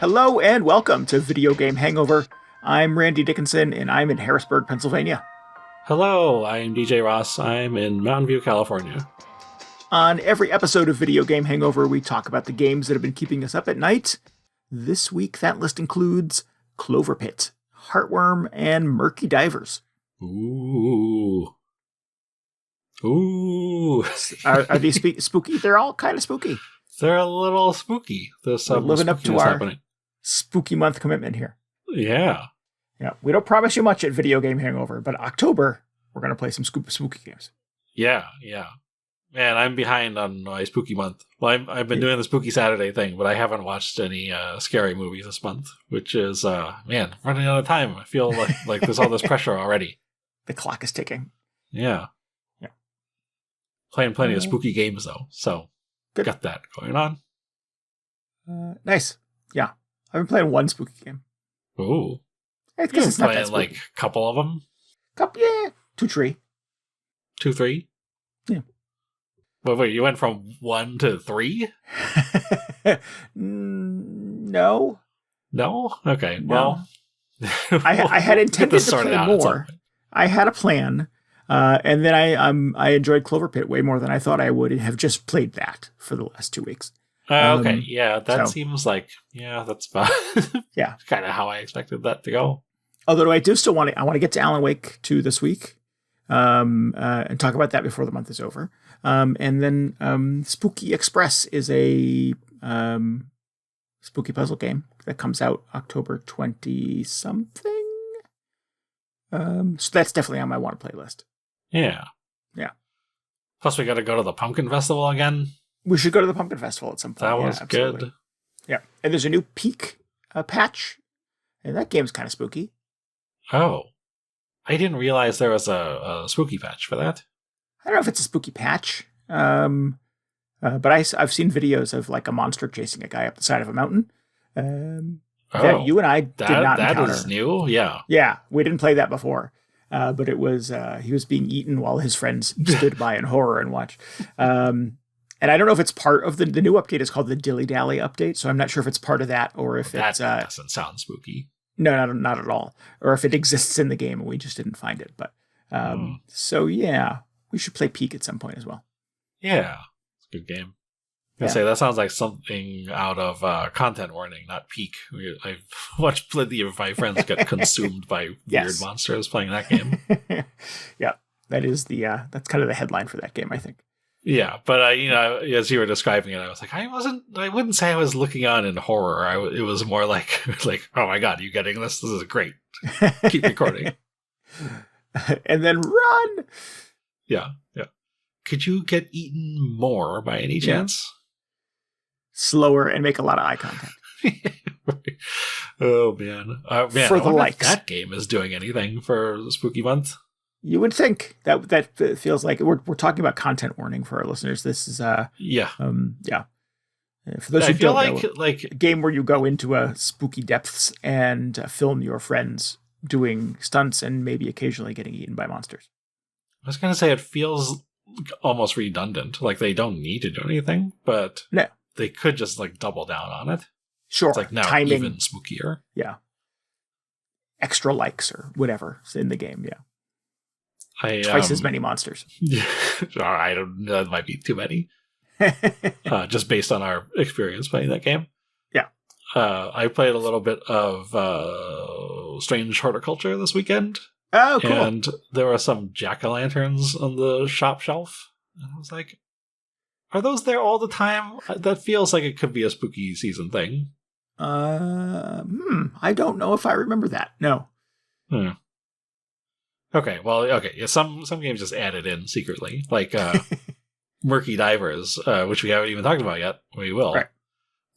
Hello and welcome to Video Game Hangover. I'm Randy Dickinson and I'm in Harrisburg, Pennsylvania. Hello, I'm DJ Ross. I'm in Mountain View, California. On every episode of Video Game Hangover, we talk about the games that have been keeping us up at night. This week, that list includes CloverPit, Heartworm, and Murky Divers. Ooh. Are these spooky? They're all kind of spooky. They're a little spooky. There's some living up to our happening. Spooky month commitment here. Yeah. Yeah. We don't promise you much at Video Game Hangover, but October, we're going to play some spooky games. Yeah. Man, I'm behind on my spooky month. Well, I've been doing the Spooky Saturday thing, but I haven't watched any scary movies this month, which is, running out of time. I feel like there's all this pressure already. The clock is ticking. Yeah. Playing plenty of spooky games, though, so good. Got that going on. Nice. Yeah. I've been playing one spooky game. Ooh. It's because it's not that spooky. Like a couple of them? Yeah. 2, 3. 2, 3? Yeah. Wait, you went from 1 to 3? No. No? Okay, no. Well. I had intended to play more. I had a plan. And then I enjoyed CloverPit way more than I thought I would have just played that for the last 2 weeks. Okay, yeah, that seems like, that's about yeah, kind of how I expected that to go. Although I do still want to get to Alan Wake 2 this week, and talk about that before the month is over. And then Spooky Express is a spooky puzzle game that comes out October 20-something. So that's definitely on my want to play list. Yeah. Plus, we got to go to the Pumpkin Festival again. We should go to the Pumpkin Festival at some point. That was good. Yeah. And there's a new Peak patch, and that game's kind of spooky. Oh. I didn't realize there was a spooky patch for that. I don't know if it's a spooky patch, but I've seen videos of like a monster chasing a guy up the side of a mountain. That you and I did not encounter. That is new, yeah. Yeah, we didn't play that before, but it was he was being eaten while his friends stood by in horror and watched. And I don't know if it's part of the new update is called the Dilly Dally update, so I'm not sure if it's part of that or if that it's... That doesn't sound spooky. No, not at all. Or if it exists in the game and we just didn't find it. But so yeah, we should play Peak at some point as well. Yeah, it's a good game. I say that sounds like something out of Content Warning, not Peak. I've watched plenty of my friends get consumed by weird monsters playing that game. Yeah, that is that's kind of the headline for that game, I think. Yeah, but as you were describing it, I was like, I wouldn't say I was looking on in horror. It was more like, oh my god, you getting this? This is great. Keep recording. And then run. Yeah. Could you get eaten more by any chance? Slower and make a lot of eye contact. Oh man, for the likes. If that game is doing anything for the spooky month. You would think that feels like we're talking about content warning for our listeners. This is For those who don't know, like a game where you go into a spooky depths and film your friends doing stunts and maybe occasionally getting eaten by monsters. I was gonna say it feels almost redundant. Like they don't need to do anything, but no. They could just like double down on it. Sure, it's like now timing, even spookier. Yeah, extra likes or whatever is in the game. Yeah. Twice as many monsters. I don't know. That might be too many. Just based on our experience playing that game. Yeah. I played a little bit of Strange Horticulture this weekend. Oh, cool. And there were some jack-o'-lanterns on the shop shelf. And I was like, are those there all the time? That feels like it could be a spooky season thing. I don't know if I remember that. No. Okay, yeah, some games just add it in secretly, like Murky Divers, which we haven't even talked about yet. We will. Right.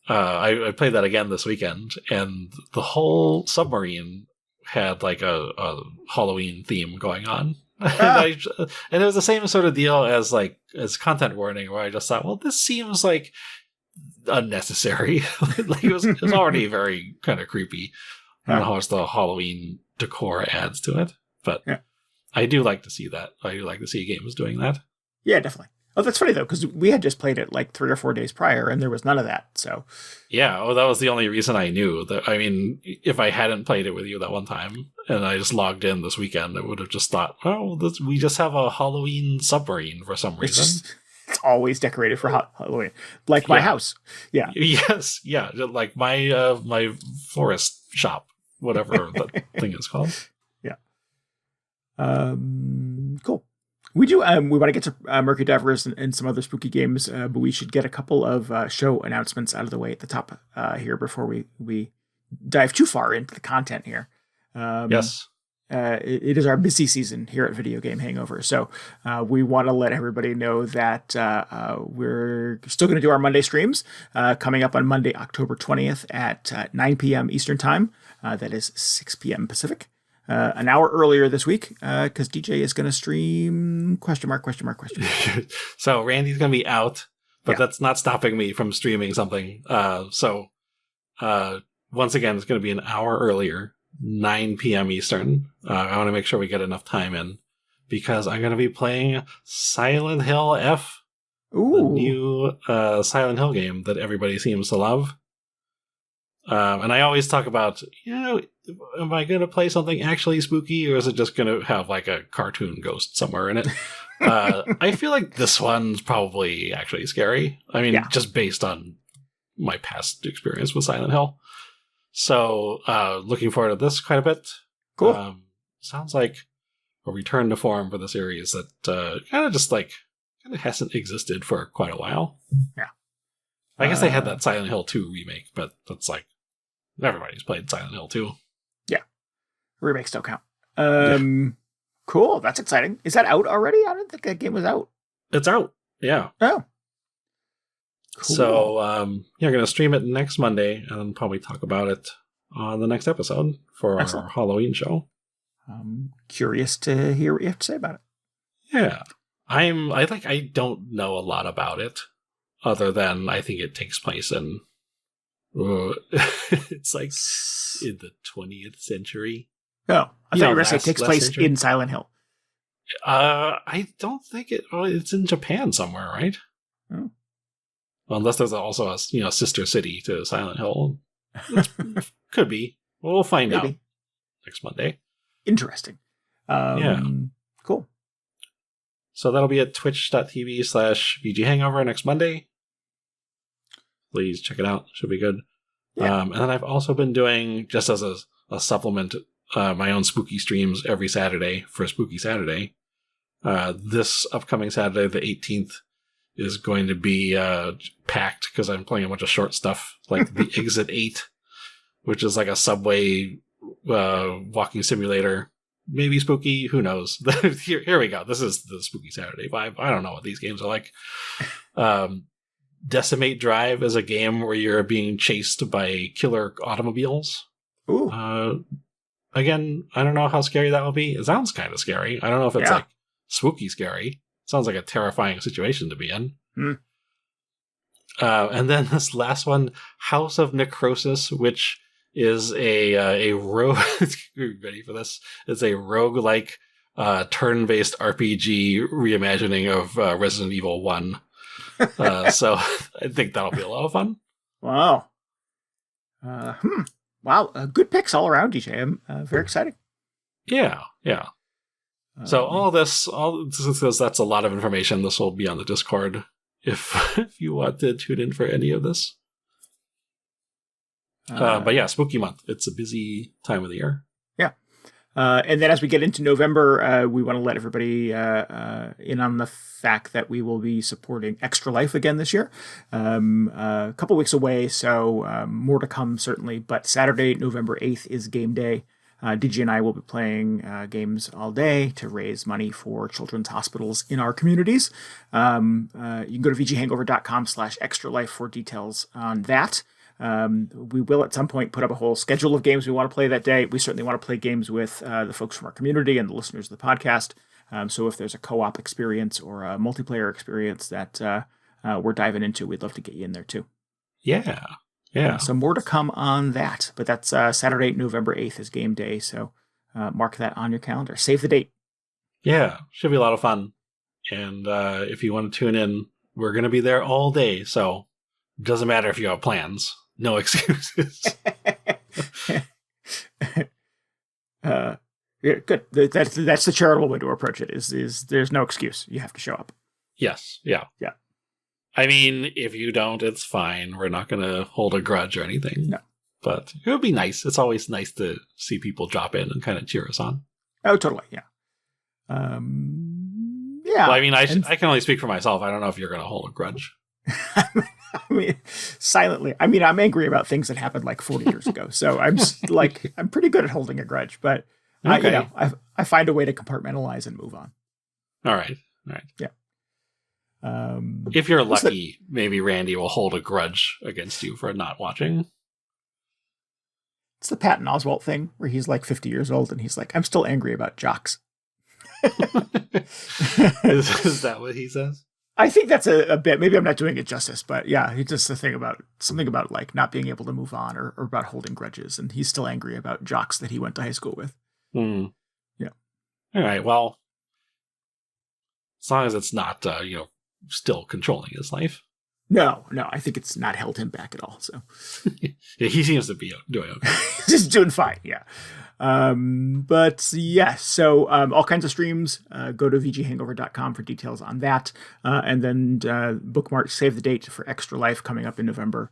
I played that again this weekend, and the whole submarine had like a Halloween theme going on. And it was the same sort of deal as Content Warning, where I just thought, well, this seems like unnecessary. Like it was already very kind of creepy. I don't know how much the Halloween decor adds to it. But I do like to see that. I do like to see games doing that. Yeah, definitely. Oh, that's funny though, because we had just played it like 3 or 4 days prior, and there was none of that. So, Yeah, that was the only reason I knew. That I mean, if I hadn't played it with you that one time, and I just logged in this weekend, I would have just thought, oh, we just have a Halloween submarine for some reason. It's always decorated for Halloween, like my house. Yeah. Yes. Yeah. Like my florist shop, whatever that thing is called. Yeah. Cool. We do. We want to get to Murky Divers and some other spooky games, but we should get a couple of show announcements out of the way at the top here before we dive too far into the content here. Yes. It is our busy season here at Video Game Hangover, so we want to let everybody know that we're still going to do our Monday streams coming up on Monday, October 20th at 9 p.m. Eastern Time. That is 6 p.m. Pacific. An hour earlier this week because DJ is going to stream ? So Randy's going to be out, but that's not stopping me from streaming something. So once again, it's going to be an hour earlier. 9 p.m. Eastern. I want to make sure we get enough time in because I'm going to be playing Silent Hill F, the new Silent Hill game that everybody seems to love. And I always talk about, am I going to play something actually spooky or is it just going to have like a cartoon ghost somewhere in it? I feel like this one's probably actually scary. I mean, just based on my past experience with Silent Hill. So, looking forward to this quite a bit. Cool. Sounds like a return to form for the series that kind of hasn't existed for quite a while. Yeah. I guess they had that Silent Hill 2 remake, but that's like everybody's played Silent Hill 2. Yeah. Remakes don't count. Cool. That's exciting. Is that out already? I don't think that game was out. It's out. Yeah. Oh. Cool. So, you're going to stream it next Monday and then probably talk about it on the next episode for our Halloween show. I'm curious to hear what you have to say about it. Yeah. I don't know a lot about it other than I think it takes place in, it's like in the 20th century. Oh, I thought you were going to say it takes place century. In Silent Hill. I don't think it's in Japan somewhere, right? Oh. Unless there's also a sister city to Silent Hill. Could be. We'll find out next Monday. Interesting. Cool. So that'll be at twitch.tv/VGHangover next Monday. Please check it out. Should be good. Yeah. And then I've also been doing, just as a supplement, my own spooky streams every Saturday for Spooky Saturday. This upcoming Saturday, the 18th, is going to be packed because I'm playing a bunch of short stuff like the Exit 8, which is like a subway walking simulator. Maybe spooky, who knows? Here we go. This is the Spooky Saturday vibe. I don't know what these games are like. Decimate Drive is a game where you're being chased by killer automobiles. Ooh. Again, I don't know how scary that will be. It sounds kind of scary. I don't know if it's like spooky scary. Sounds like a terrifying situation to be in. And then this last one, House of Necrosis, which is a rogue. Ready for this? It's a roguelike turn-based RPG reimagining of Resident Evil 1. So I think that'll be a lot of fun. Wow. Wow. Good picks all around, DJ. Very exciting. Yeah. So all this, because that's a lot of information. This will be on the Discord if you want to tune in for any of this. But yeah, spooky month. It's a busy time of the year. Yeah. And then as we get into November, we want to let everybody in on the fact that we will be supporting Extra Life again this year. A couple weeks away, so more to come certainly. But Saturday, November 8th is game day. DG and I will be playing games all day to raise money for children's hospitals in our communities. You can go to VGHangover.com/extralife for details on that. We will at some point put up a whole schedule of games we want to play that day. We certainly want to play games with the folks from our community and the listeners of the podcast. So if there's a co-op experience or a multiplayer experience that we're diving into, we'd love to get you in there too. Yeah. So more to come on that. But that's Saturday, November 8th is game day. So mark that on your calendar. Save the date. Yeah. Should be a lot of fun. And if you want to tune in, we're going to be there all day. So it doesn't matter if you have plans. No excuses. Yeah, good. That's the charitable way to approach it. Is there's no excuse. You have to show up. Yes. Yeah. Yeah. I mean, if you don't, it's fine. We're not going to hold a grudge or anything. No. But it would be nice. It's always nice to see people drop in and kind of cheer us on. Oh, totally. Yeah. Yeah. Well, I mean, I can only speak for myself. I don't know if you're going to hold a grudge. I mean, silently. I mean, I'm angry about things that happened like 40 years ago. So I'm like, I'm pretty good at holding a grudge, but okay. I find a way to compartmentalize and move on. All right. Yeah. If you're lucky, maybe Randy will hold a grudge against you for not watching. It's the Patton Oswalt thing where he's like 50 years old and he's like, I'm still angry about jocks. Is that what he says? I think that's a bit. Maybe I'm not doing it justice, but yeah, it's just a thing about something about like not being able to move on or about holding grudges. And he's still angry about jocks that he went to high school with. Mm. Yeah. All right. Well, as long as it's not, still controlling his life. No, I think it's not held him back at all. So yeah, he seems to be doing okay. Just doing fine. Yeah. But yeah, so all kinds of streams. Go to VGHangover.com for details on that. And then bookmark, save the date for Extra Life coming up in November.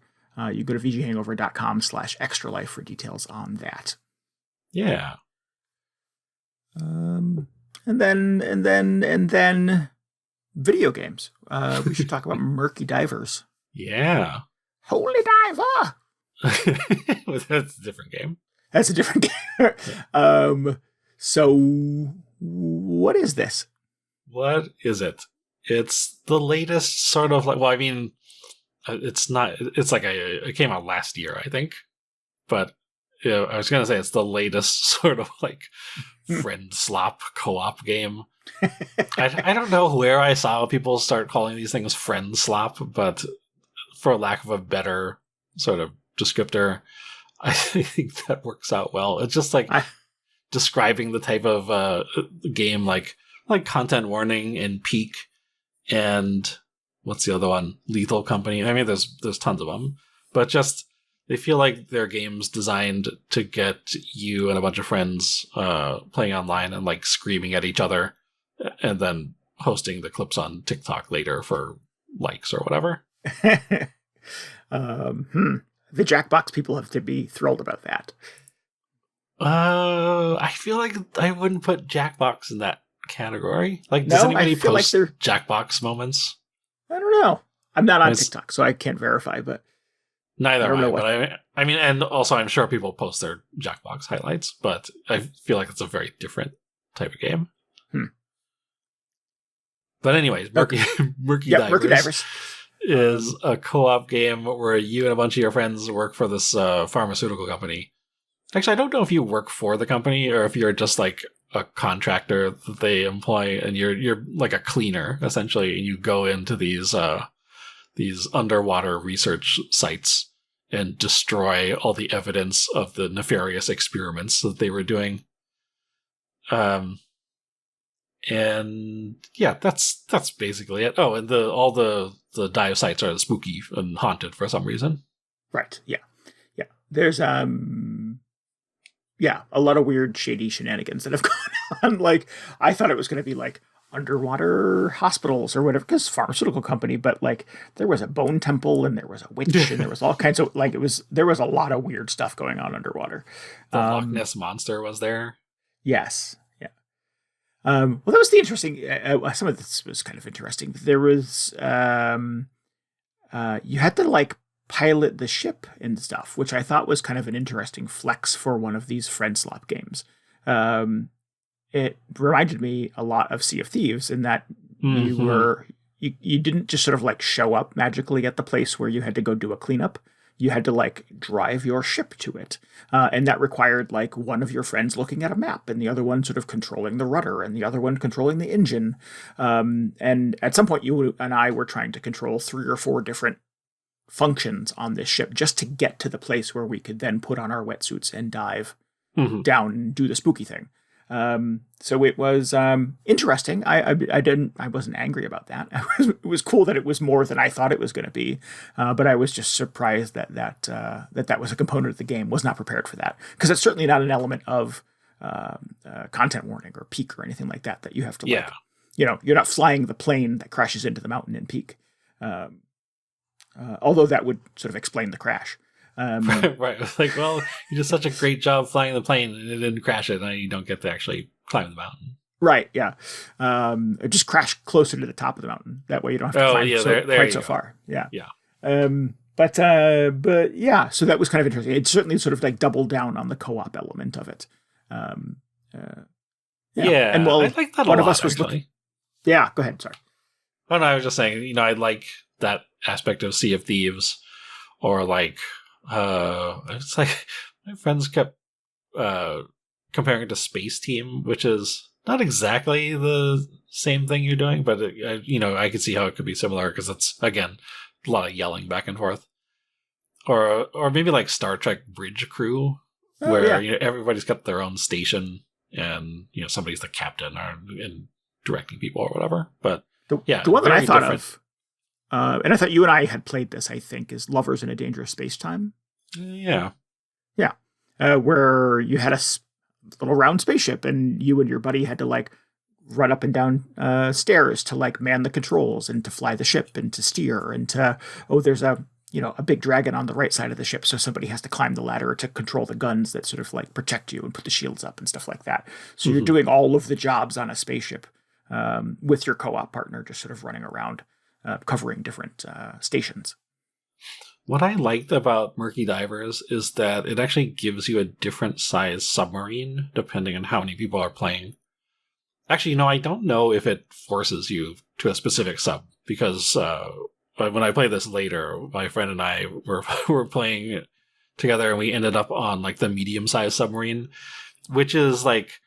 You go to VGHangover.com/extra life for details on that. Yeah. And then video games. We should talk about Murky Divers. Yeah. Holy Diver! That's a different game. That's a different game. So what is this? What is it? It's the latest sort of like, well, I mean, it's not, it's like it came out last year, I think. But I was going to say it's the latest sort of like friend slop co-op game. I don't know where I saw people start calling these things friend slop, but for lack of a better sort of descriptor, I think that works out well. It's just like describing the type of game like Content Warning and Peak and what's the other one? Lethal Company. I mean, there's tons of them, but just they feel like they're games designed to get you and a bunch of friends playing online and like screaming at each other and then posting the clips on TikTok later for likes or whatever. The Jackbox people have to be thrilled about that. I feel like I wouldn't put Jackbox in that category. Like, does anybody post like Jackbox moments? I don't know. I'm not on TikTok, so I can't verify, but neither am I. But I mean, and also I'm sure people post their Jackbox highlights, but I feel like it's a very different type of game. But anyways, Murky Divers is a co-op game where you and a bunch of your friends work for this pharmaceutical company. Actually, I don't know if you work for the company or if you're just like a contractor that they employ and you're like a cleaner essentially, and you go into these underwater research sites and destroy all the evidence of the nefarious experiments that they were doing. And yeah, that's basically it. Oh, and all the dive sites are spooky and haunted for some reason. Right. Yeah. There's a lot of weird, shady shenanigans that have gone on. Like, I thought it was going to be like underwater hospitals or whatever, because pharmaceutical company, but like there was a bone temple and there was a witch and there was all kinds of like there was a lot of weird stuff going on underwater. The Loch Ness Monster was there. Yes. Well, that was the interesting. Some of this was kind of interesting. There was you had to like pilot the ship and stuff, which I thought was kind of an interesting flex for one of these Fred Slop games. It reminded me a lot of Sea of Thieves in that you didn't just sort of like show up magically at the place where you had to go do a cleanup. You had to like drive your ship to it. And that required like one of your friends looking at a map and the other one sort of controlling the rudder and the other one controlling the engine. And at some point you and I were trying to control 3 or 4 different functions on this ship just to get to the place where we could then put on our wetsuits and dive down and do the spooky thing. So it was interesting. I wasn't angry about that. It was cool that it was more than I thought it was going to be, but I was just surprised that was a component of the game. Was not prepared for that, because it's certainly not an element of content warning or peak or anything like that you have to like. You're not flying the plane that crashes into the mountain in peak. Although that would sort of explain the crash. Right. It's like, well, you did such a great job flying the plane and it didn't crash it, and you don't get to actually climb the mountain. Right, yeah. Just crash closer to the top of the mountain. That way you don't have to climb quite so far. Yeah. Yeah. But yeah, so that was kind of interesting. It certainly sort of like doubled down on the co-op element of it. Yeah. And well, I like that one a of lot, us was actually. looking. Yeah, go ahead. Sorry. Oh, no, I was just saying, I like that aspect of Sea of Thieves, or like, it's like my friends kept comparing it to Space Team, which is not exactly the same thing you're doing, but I could see how it could be similar, because it's, again, a lot of yelling back and forth. Or maybe like Star Trek Bridge Crew, where everybody's got their own station, and somebody's the captain and directing people or whatever. But the one that I thought of, and I thought you and I had played this, I think, is Lovers in a Dangerous Space-Time. Yeah. Where you had a little round spaceship, and you and your buddy had to like run up and down stairs to like man the controls and to fly the ship and to steer and to, there's a big dragon on the right side of the ship, so somebody has to climb the ladder to control the guns that sort of like protect you and put the shields up and stuff like that. So you're doing all of the jobs on a spaceship with your co-op partner, just sort of running around covering different stations. What I liked about Murky Divers is that it actually gives you a different size submarine depending on how many people are playing. Actually, I don't know if it forces you to a specific sub, because when I played this later, my friend and I were playing together, and we ended up on like the medium-sized submarine, which is like,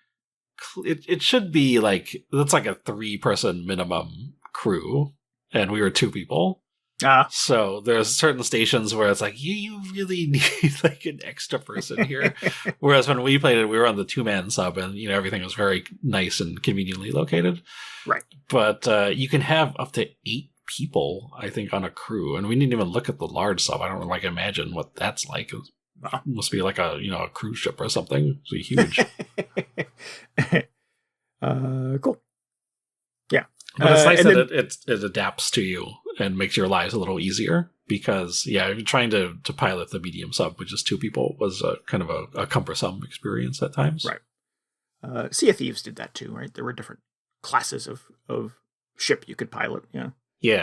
it should be like, that's like a 3-person minimum crew, and we were 2 people. So there's certain stations where it's like, you really need like an extra person here. Whereas when we played it, we were on the 2-man sub, and everything was very nice and conveniently located. Right. But you can have up to 8 people, I think, on a crew, and we didn't even look at the large sub. I don't imagine what that's like. It must be like a a cruise ship or something. It's huge. Cool. Yeah. But it's nice that it adapts to you and makes your lives a little easier, because trying to pilot the medium sub, which is 2 people, was kind of a cumbersome experience at times. Right. Sea of Thieves did that too, right? There were different classes of ship you could pilot. Yeah. They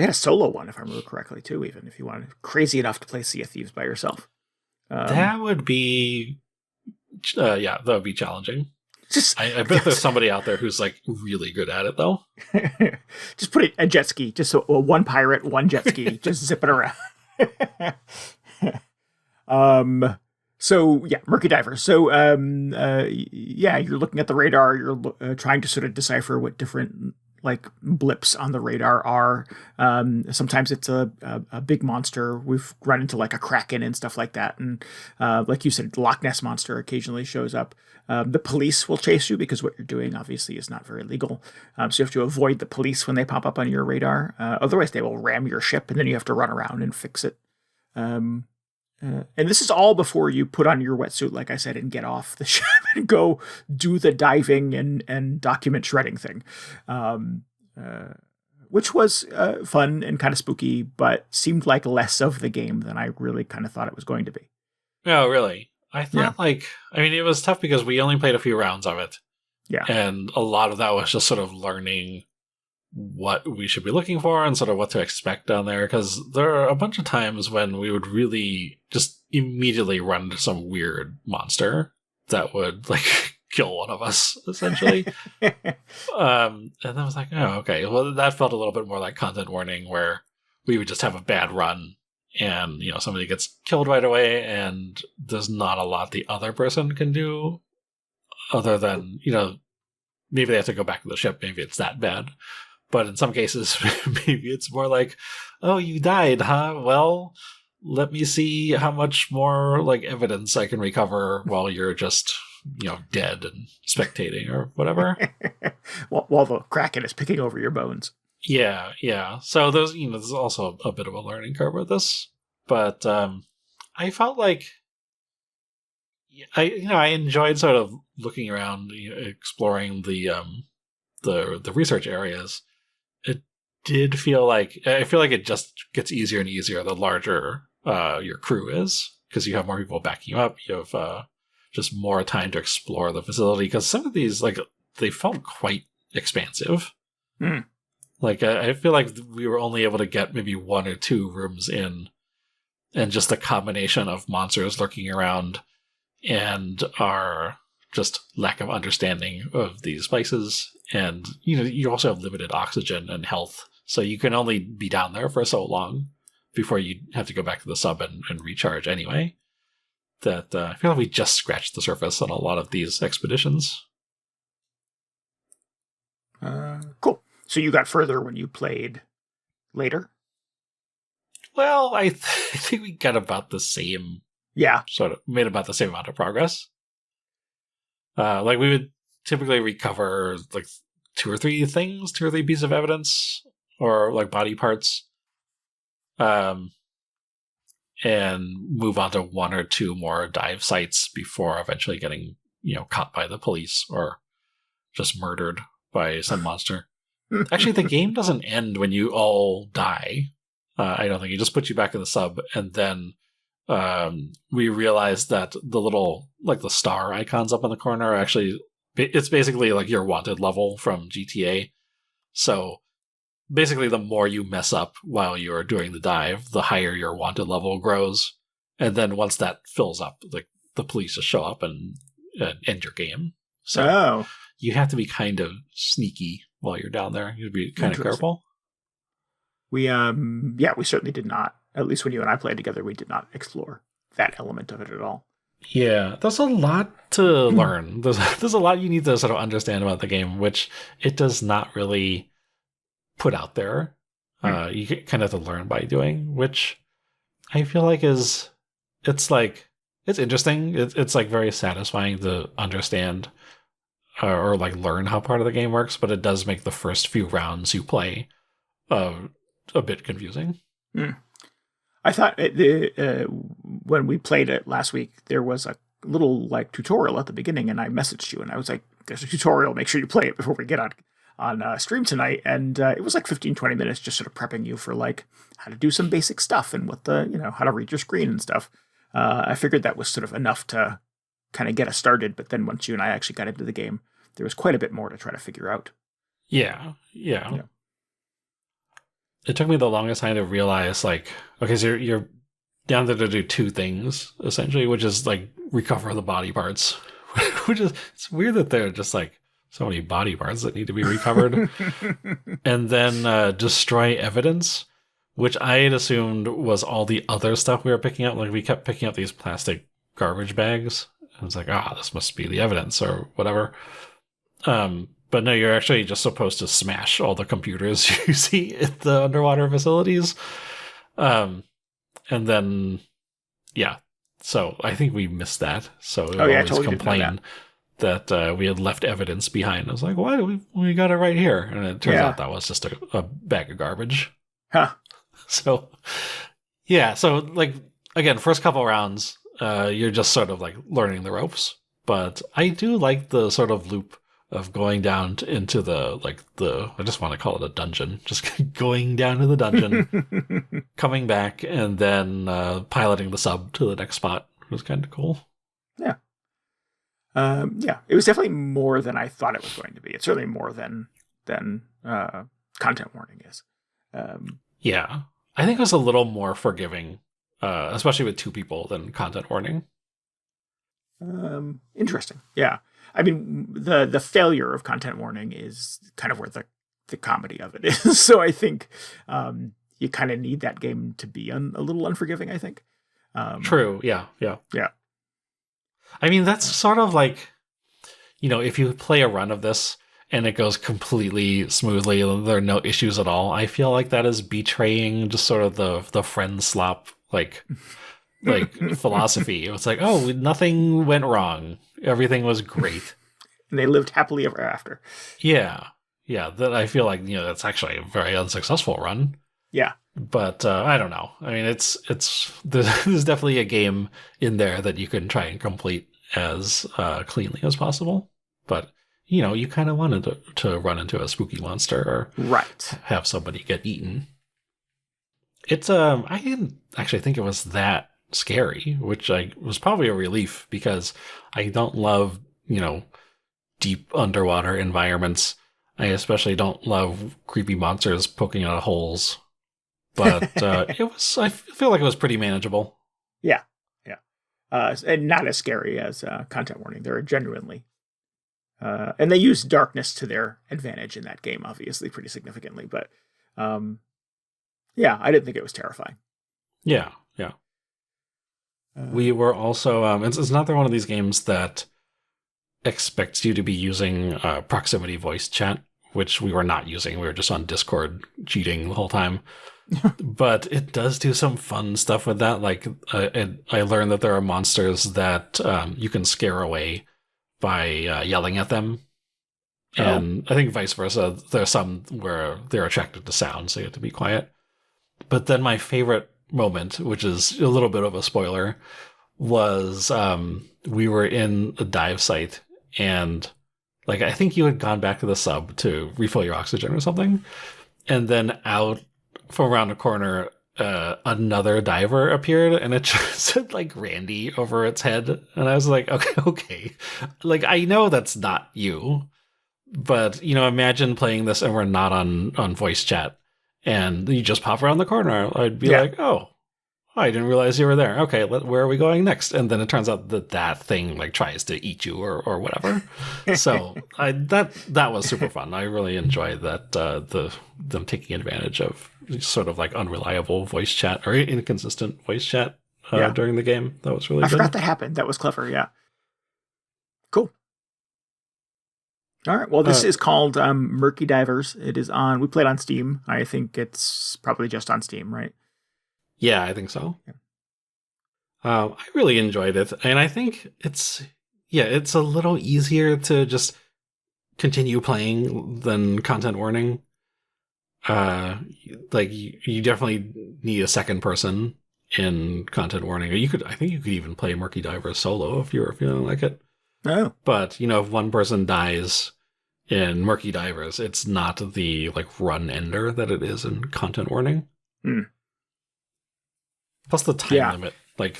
had a solo one, if I remember correctly, too, even if you wanted crazy enough to play Sea of Thieves by yourself. That would be that would be challenging. I bet there's somebody out there who's like really good at it, though. Just put a jet ski, just one pirate, one jet ski, just zip it around. So Murky Divers. So you're looking at the radar. You're trying to sort of decipher what different like blips on the radar are. Sometimes it's a big monster. We've run into like a kraken and stuff like that. And like you said, Loch Ness Monster occasionally shows up. The police will chase you, because what you're doing obviously is not very legal. So you have to avoid the police when they pop up on your radar. Otherwise they will ram your ship, and then you have to run around and fix it. And this is all before you put on your wetsuit, like I said, and get off the ship and go do the diving and document shredding thing, which was fun and kind of spooky, but seemed like less of the game than I really kind of thought it was going to be. Oh, really? I thought it was tough because we only played a few rounds of it. Yeah. And a lot of that was just sort of learning what we should be looking for and sort of what to expect down there, because there are a bunch of times when we would really just immediately run into some weird monster that would like kill one of us, essentially. And I was like, oh, okay, well, that felt a little bit more like content warning, where we would just have a bad run and somebody gets killed right away, and there's not a lot the other person can do other than maybe they have to go back to the ship. Maybe it's that bad. But in some cases, maybe it's more like, oh, you died, huh? Well, let me see how much more like evidence I can recover while you're just, dead and spectating or whatever. While the Kraken is picking over your bones. Yeah, yeah. So there's also a bit of a learning curve with this, but I felt like I enjoyed sort of looking around, exploring the research areas. It did feel like it just gets easier and easier the larger your crew is, because you have more people backing you up. You have just more time to explore the facility, because some of these, like, they felt quite expansive. Like, I feel like we were only able to get maybe 1 or 2 rooms in, and just the combination of monsters lurking around and our just lack of understanding of these places. And, you also have limited oxygen and health, so you can only be down there for so long before you have to go back to the sub and recharge anyway. That I feel like we just scratched the surface on a lot of these expeditions. Cool. So you got further when you played later? Well, I think we got about the same. Yeah. Sort of made about the same amount of progress. Like, we would typically recover like 2 or 3 things, 2 or 3 pieces of evidence, or like body parts. And move on to 1 or 2 more dive sites before eventually getting, caught by the police or just murdered by some monster. Actually, the game doesn't end when you all die. I don't think. It just puts you back in the sub, and then we realized that the little, like, the star icons up in the corner are actually, it's basically like your wanted level from GTA. So basically, the more you mess up while you're doing the dive, the higher your wanted level grows. And then once that fills up, like, the police just show up and end your game. So you have to be kind of sneaky while you're down there. You have to be kind of careful. We certainly did not. At least when you and I played together, we did not explore that element of it at all. Yeah, there's a lot to learn. There's a lot you need to sort of understand about the game, which it does not really put out there. You kind of have to learn by doing, which I feel like it's interesting. It's like very satisfying to understand or like learn how part of the game works, but it does make the first few rounds you play a bit confusing. I thought when we played it last week, there was a little like tutorial at the beginning, and I messaged you and I was like, there's a tutorial, make sure you play it before we get on stream tonight. And it was like 15-20 minutes just sort of prepping you for like how to do some basic stuff and what how to read your screen and stuff. I figured that was sort of enough to kind of get us started, but then once you and I actually got into the game, there was quite a bit more to try to figure out. Yeah. It took me the longest time to realize, like, okay, so you're down there to do 2 things, essentially, which is, like, recover the body parts. Which is, it's weird that there are just, like, so many body parts that need to be recovered. And then destroy evidence, which I had assumed was all the other stuff we were picking up. Like, we kept picking up these plastic garbage bags. I was like, this must be the evidence or whatever. But no, you're actually just supposed to smash all the computers you see at the underwater facilities. And then, yeah. So I think we missed that. So we always complain that we had left evidence behind. I was like, why? We got it right here. And it turns out that was just a bag of garbage. Huh. So, yeah. So, like, again, first couple rounds, you're just sort of like learning the ropes. But I do like the sort of loop of going down into I just want to call it a dungeon, just going down to the dungeon, coming back, and then piloting the sub to the next spot. It was kind of cool. Yeah. It was definitely more than I thought it was going to be. It's certainly more than content warning is. Yeah. I think it was a little more forgiving, especially with 2 people, than content warning. Interesting. Yeah. I mean, the failure of content warning is kind of where the comedy of it is. So I think you kind of need that game to be a little unforgiving, I think. True. Yeah. I mean, that's sort of like, if you play a run of this and it goes completely smoothly and there are no issues at all, I feel like that is betraying just sort of the friend slop like philosophy. It was like, oh, nothing went wrong. Everything was great. And they lived happily ever after. Yeah. Yeah. That I feel like, that's actually a very unsuccessful run. Yeah. But I don't know. I mean, there's definitely a game in there that you can try and complete as cleanly as possible. But, you kind of wanted to run into a spooky monster or right. have somebody get eaten. It's I didn't actually think it was that scary, which was probably a relief because I don't love, deep underwater environments. I especially don't love creepy monsters poking out of holes. But I feel like it was pretty manageable. Yeah. Yeah. And not as scary as content warning. They're genuinely. And they use darkness to their advantage in that game, obviously, pretty significantly. But yeah, I didn't think it was terrifying. Yeah. Yeah. We were also, it's another one of these games that expects you to be using proximity voice chat, which we were not using. We were just on Discord cheating the whole time. But it does do some fun stuff with that. Like, I learned that there are monsters that you can scare away by yelling at them. And I think vice versa. There are some where they're attracted to sound, so you have to be quiet. But then my favorite moment, which is a little bit of a spoiler, was we were in a dive site and I think you had gone back to the sub to refill your oxygen or something. And then out from around the corner, another diver appeared and it just said Randy over its head. And I was like, okay. I know that's not you, but imagine playing this and we're not on voice chat. And you just pop around the corner. I'd be like, oh, I didn't realize you were there. Okay, where are we going next? And then it turns out that thing tries to eat you or whatever. So that was super fun. I really enjoyed that them taking advantage of sort of unreliable voice chat or inconsistent voice chat during the game. That was really good. I forgot that happened. That was clever. Yeah. Cool. All right. Well, this is called Murky Divers. It is on. We played on Steam. I think it's probably just on Steam, right? Yeah, I think so. Yeah. I really enjoyed it, and I think it's a little easier to just continue playing than content warning. You definitely need a second person in content warning. I think you could even play Murky Divers solo if you were feeling like it. Oh. But if one person dies in Murky Divers, it's not the run ender that it is in content warning. Plus the time limit.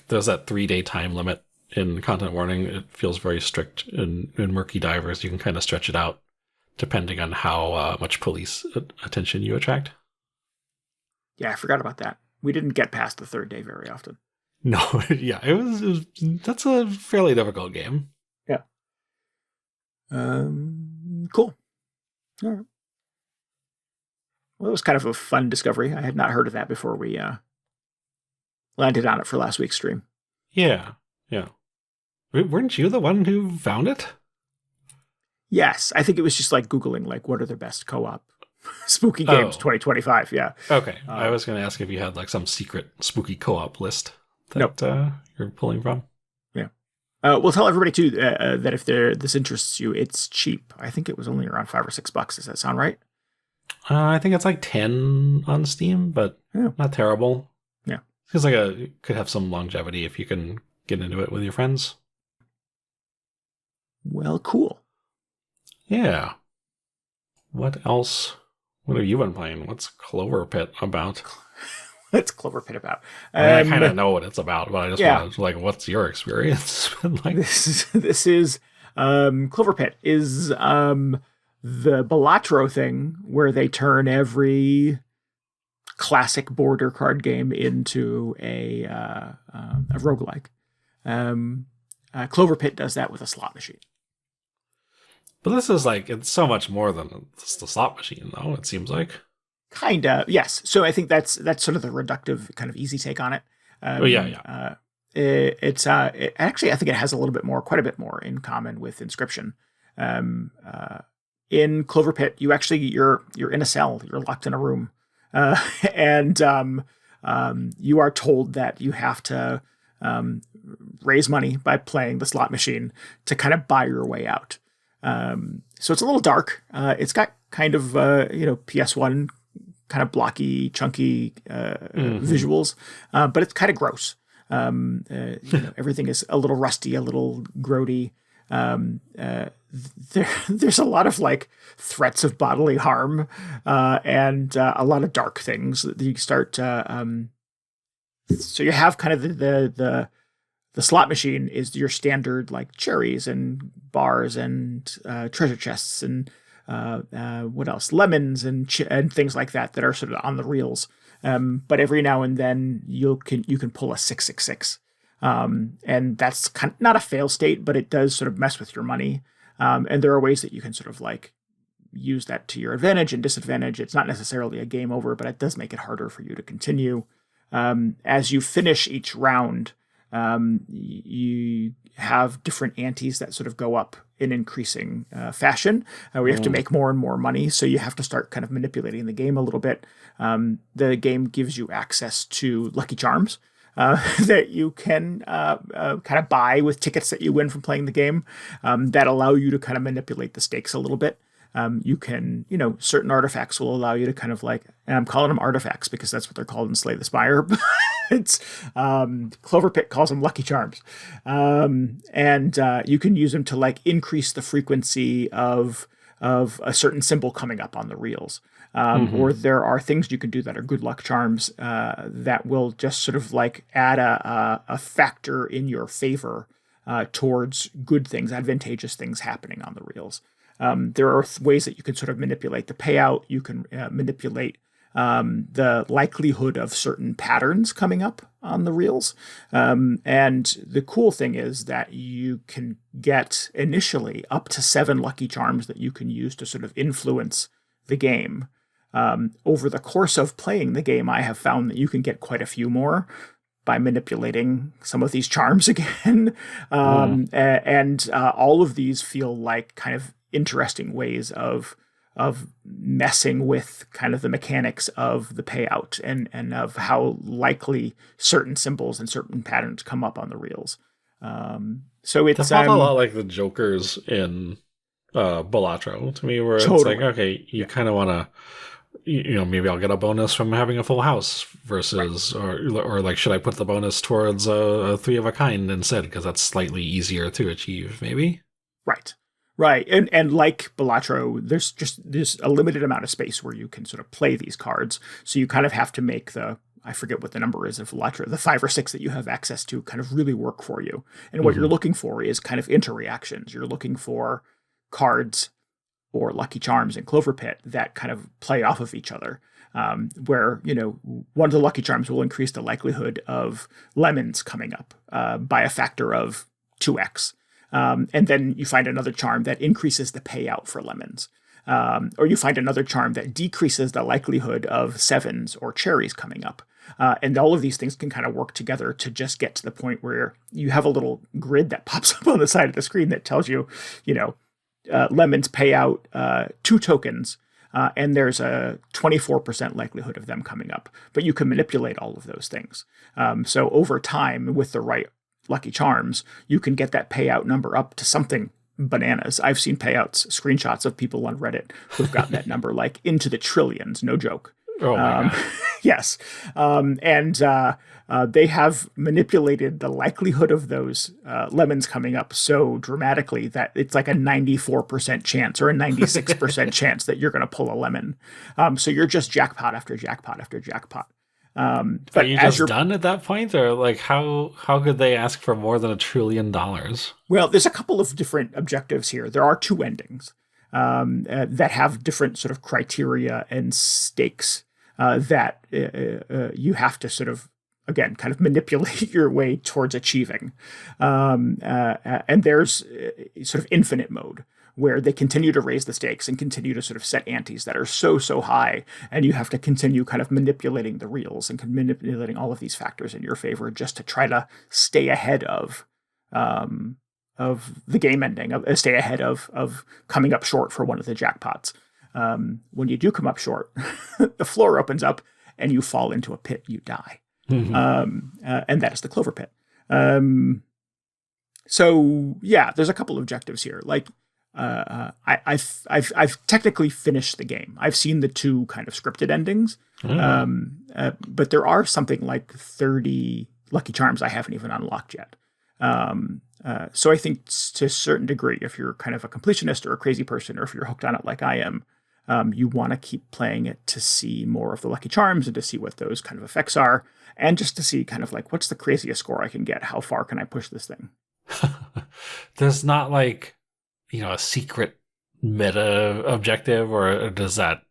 There's that 3-day time limit in content warning. It feels very strict. In Murky Divers, you can kind of stretch it out depending on how much police attention you attract. Yeah, I forgot about that. We didn't get past the 3rd day very often. No, yeah, it was that's a fairly difficult game. Yeah. Cool. All right. Well, it was kind of a fun discovery. I had not heard of that before we landed on it for last week's stream. Yeah. Weren't you the one who found it? Yes. I think it was just Googling, what are the best co-op spooky games 2025. Yeah. Okay. I was going to ask if you had some secret spooky co-op list that you're pulling from. Yeah. We'll tell everybody too that if this interests you, it's cheap. I think it was only around $5 or $6. Does that sound right? I think it's 10 on Steam, but not terrible. Yeah. Feels like it could have some longevity if you can get into it with your friends. Well, cool. Yeah. What else? What have you been playing? What's CloverPit about? What's CloverPit about? I kind of know what it's about, but I just want to, what's your experience been like? This is CloverPit is the Balatro thing where they turn every classic border card game into a roguelike. CloverPit does that with a slot machine. But this is it's so much more than just the slot machine, though, it seems like. Kinda, yes. So I think that's sort of the reductive, kind of easy take on it. It's actually, I think it has quite a bit more in common with Inscription. In CloverPit, you're in a cell, you're locked in a room, and you are told that you have to raise money by playing the slot machine to kind of buy your way out. So it's a little dark. It's got kind of PS1 kind of blocky, chunky visuals, but it's kind of gross. Everything is a little rusty, a little grody. There's a lot of like threats of bodily harm and a lot of dark things that you start. So you have kind of the slot machine is your standard like cherries and bars and treasure chests and what else, lemons and things like that are sort of on the reels. But every now and then you can pull a 666. And that's kind of not a fail state, but it does sort of mess with your money. And there are ways that you can sort of like use that to your advantage and disadvantage. It's not necessarily a game over, but it does make it harder for you to continue. As you finish each round, you have different antes that sort of go up in increasing fashion. We have to make more and more money, so you have to start kind of manipulating the game a little bit. The game gives you access to Lucky Charms that you can kind of buy with tickets that you win from playing the game that allow you to kind of manipulate the stakes a little bit. You can, certain artifacts will allow you to kind of like, and I'm calling them artifacts because that's what they're called in Slay the Spire. It's CloverPit calls them Lucky Charms. And you can use them to like increase the frequency of a certain symbol coming up on the reels. Or there are things you can do that are good luck charms that will just sort of like add a factor in your favor towards good things, advantageous things happening on the reels. There are ways that you can sort of manipulate the payout. You can manipulate the likelihood of certain patterns coming up on the reels. And the cool thing is that you can get initially up to 7 lucky charms that you can use to sort of influence the game. Over the course of playing the game, I have found that you can get quite a few more by manipulating some of these charms again. And all of these feel like kind of interesting ways of messing with kind of the mechanics of the payout and of how likely certain symbols and certain patterns come up on the reels. So it's that felt a lot like the Jokers in Balatro to me, where totally. It's like, okay, you kind of want to, maybe I'll get a bonus from having a full house versus, right. or like, should I put the bonus towards a 3 of a kind instead? Because that's slightly easier to achieve, maybe. Right. And like Balatro, there's a limited amount of space where you can sort of play these cards. So you kind of have to make I forget what the number is of Balatro, the 5 or 6 that you have access to kind of really work for you. And what you're looking for is kind of interreactions. You're looking for cards or lucky charms in CloverPit that kind of play off of each other. Where, one of the lucky charms will increase the likelihood of lemons coming up by a factor of 2x. And then you find another charm that increases the payout for lemons. Or you find another charm that decreases the likelihood of 7s or cherries coming up. And all of these things can kind of work together to just get to the point where you have a little grid that pops up on the side of the screen that tells you, lemons pay out 2 tokens, and there's a 24% likelihood of them coming up. But you can manipulate all of those things. So over time, with the right lucky charms, you can get that payout number up to something bananas. I've seen payouts, screenshots of people on Reddit who've gotten that number like into the trillions, no joke. Oh my God. Yes. And they have manipulated the likelihood of those lemons coming up so dramatically that it's like a 94% chance or a 96% chance that you're going to pull a lemon. So you're just jackpot after jackpot after jackpot. But are you just done at that point, or like how could they ask for more than $1 trillion? Well, there's a couple of different objectives here. There are 2 endings that have different sort of criteria and stakes that you have to sort of, again, kind of manipulate your way towards achieving. And there's sort of infinite mode, where they continue to raise the stakes and continue to sort of set antes that are so high, and you have to continue kind of manipulating the reels and manipulating all of these factors in your favor just to try to stay ahead of the game ending, stay ahead of coming up short for one of the jackpots. When you do come up short, the floor opens up and you fall into a pit, you die. Mm-hmm. And that is the CloverPit. So yeah, there's a couple of objectives here. Like, I've technically finished the game. I've seen the 2 kind of scripted endings, but there are something like 30 Lucky Charms I haven't even unlocked yet. So I think to a certain degree, if you're kind of a completionist or a crazy person, or if you're hooked on it like I am, you want to keep playing it to see more of the Lucky Charms and to see what those kind of effects are, and just to see kind of like, what's the craziest score I can get? How far can I push this thing? There's not like, a secret meta objective, or does that,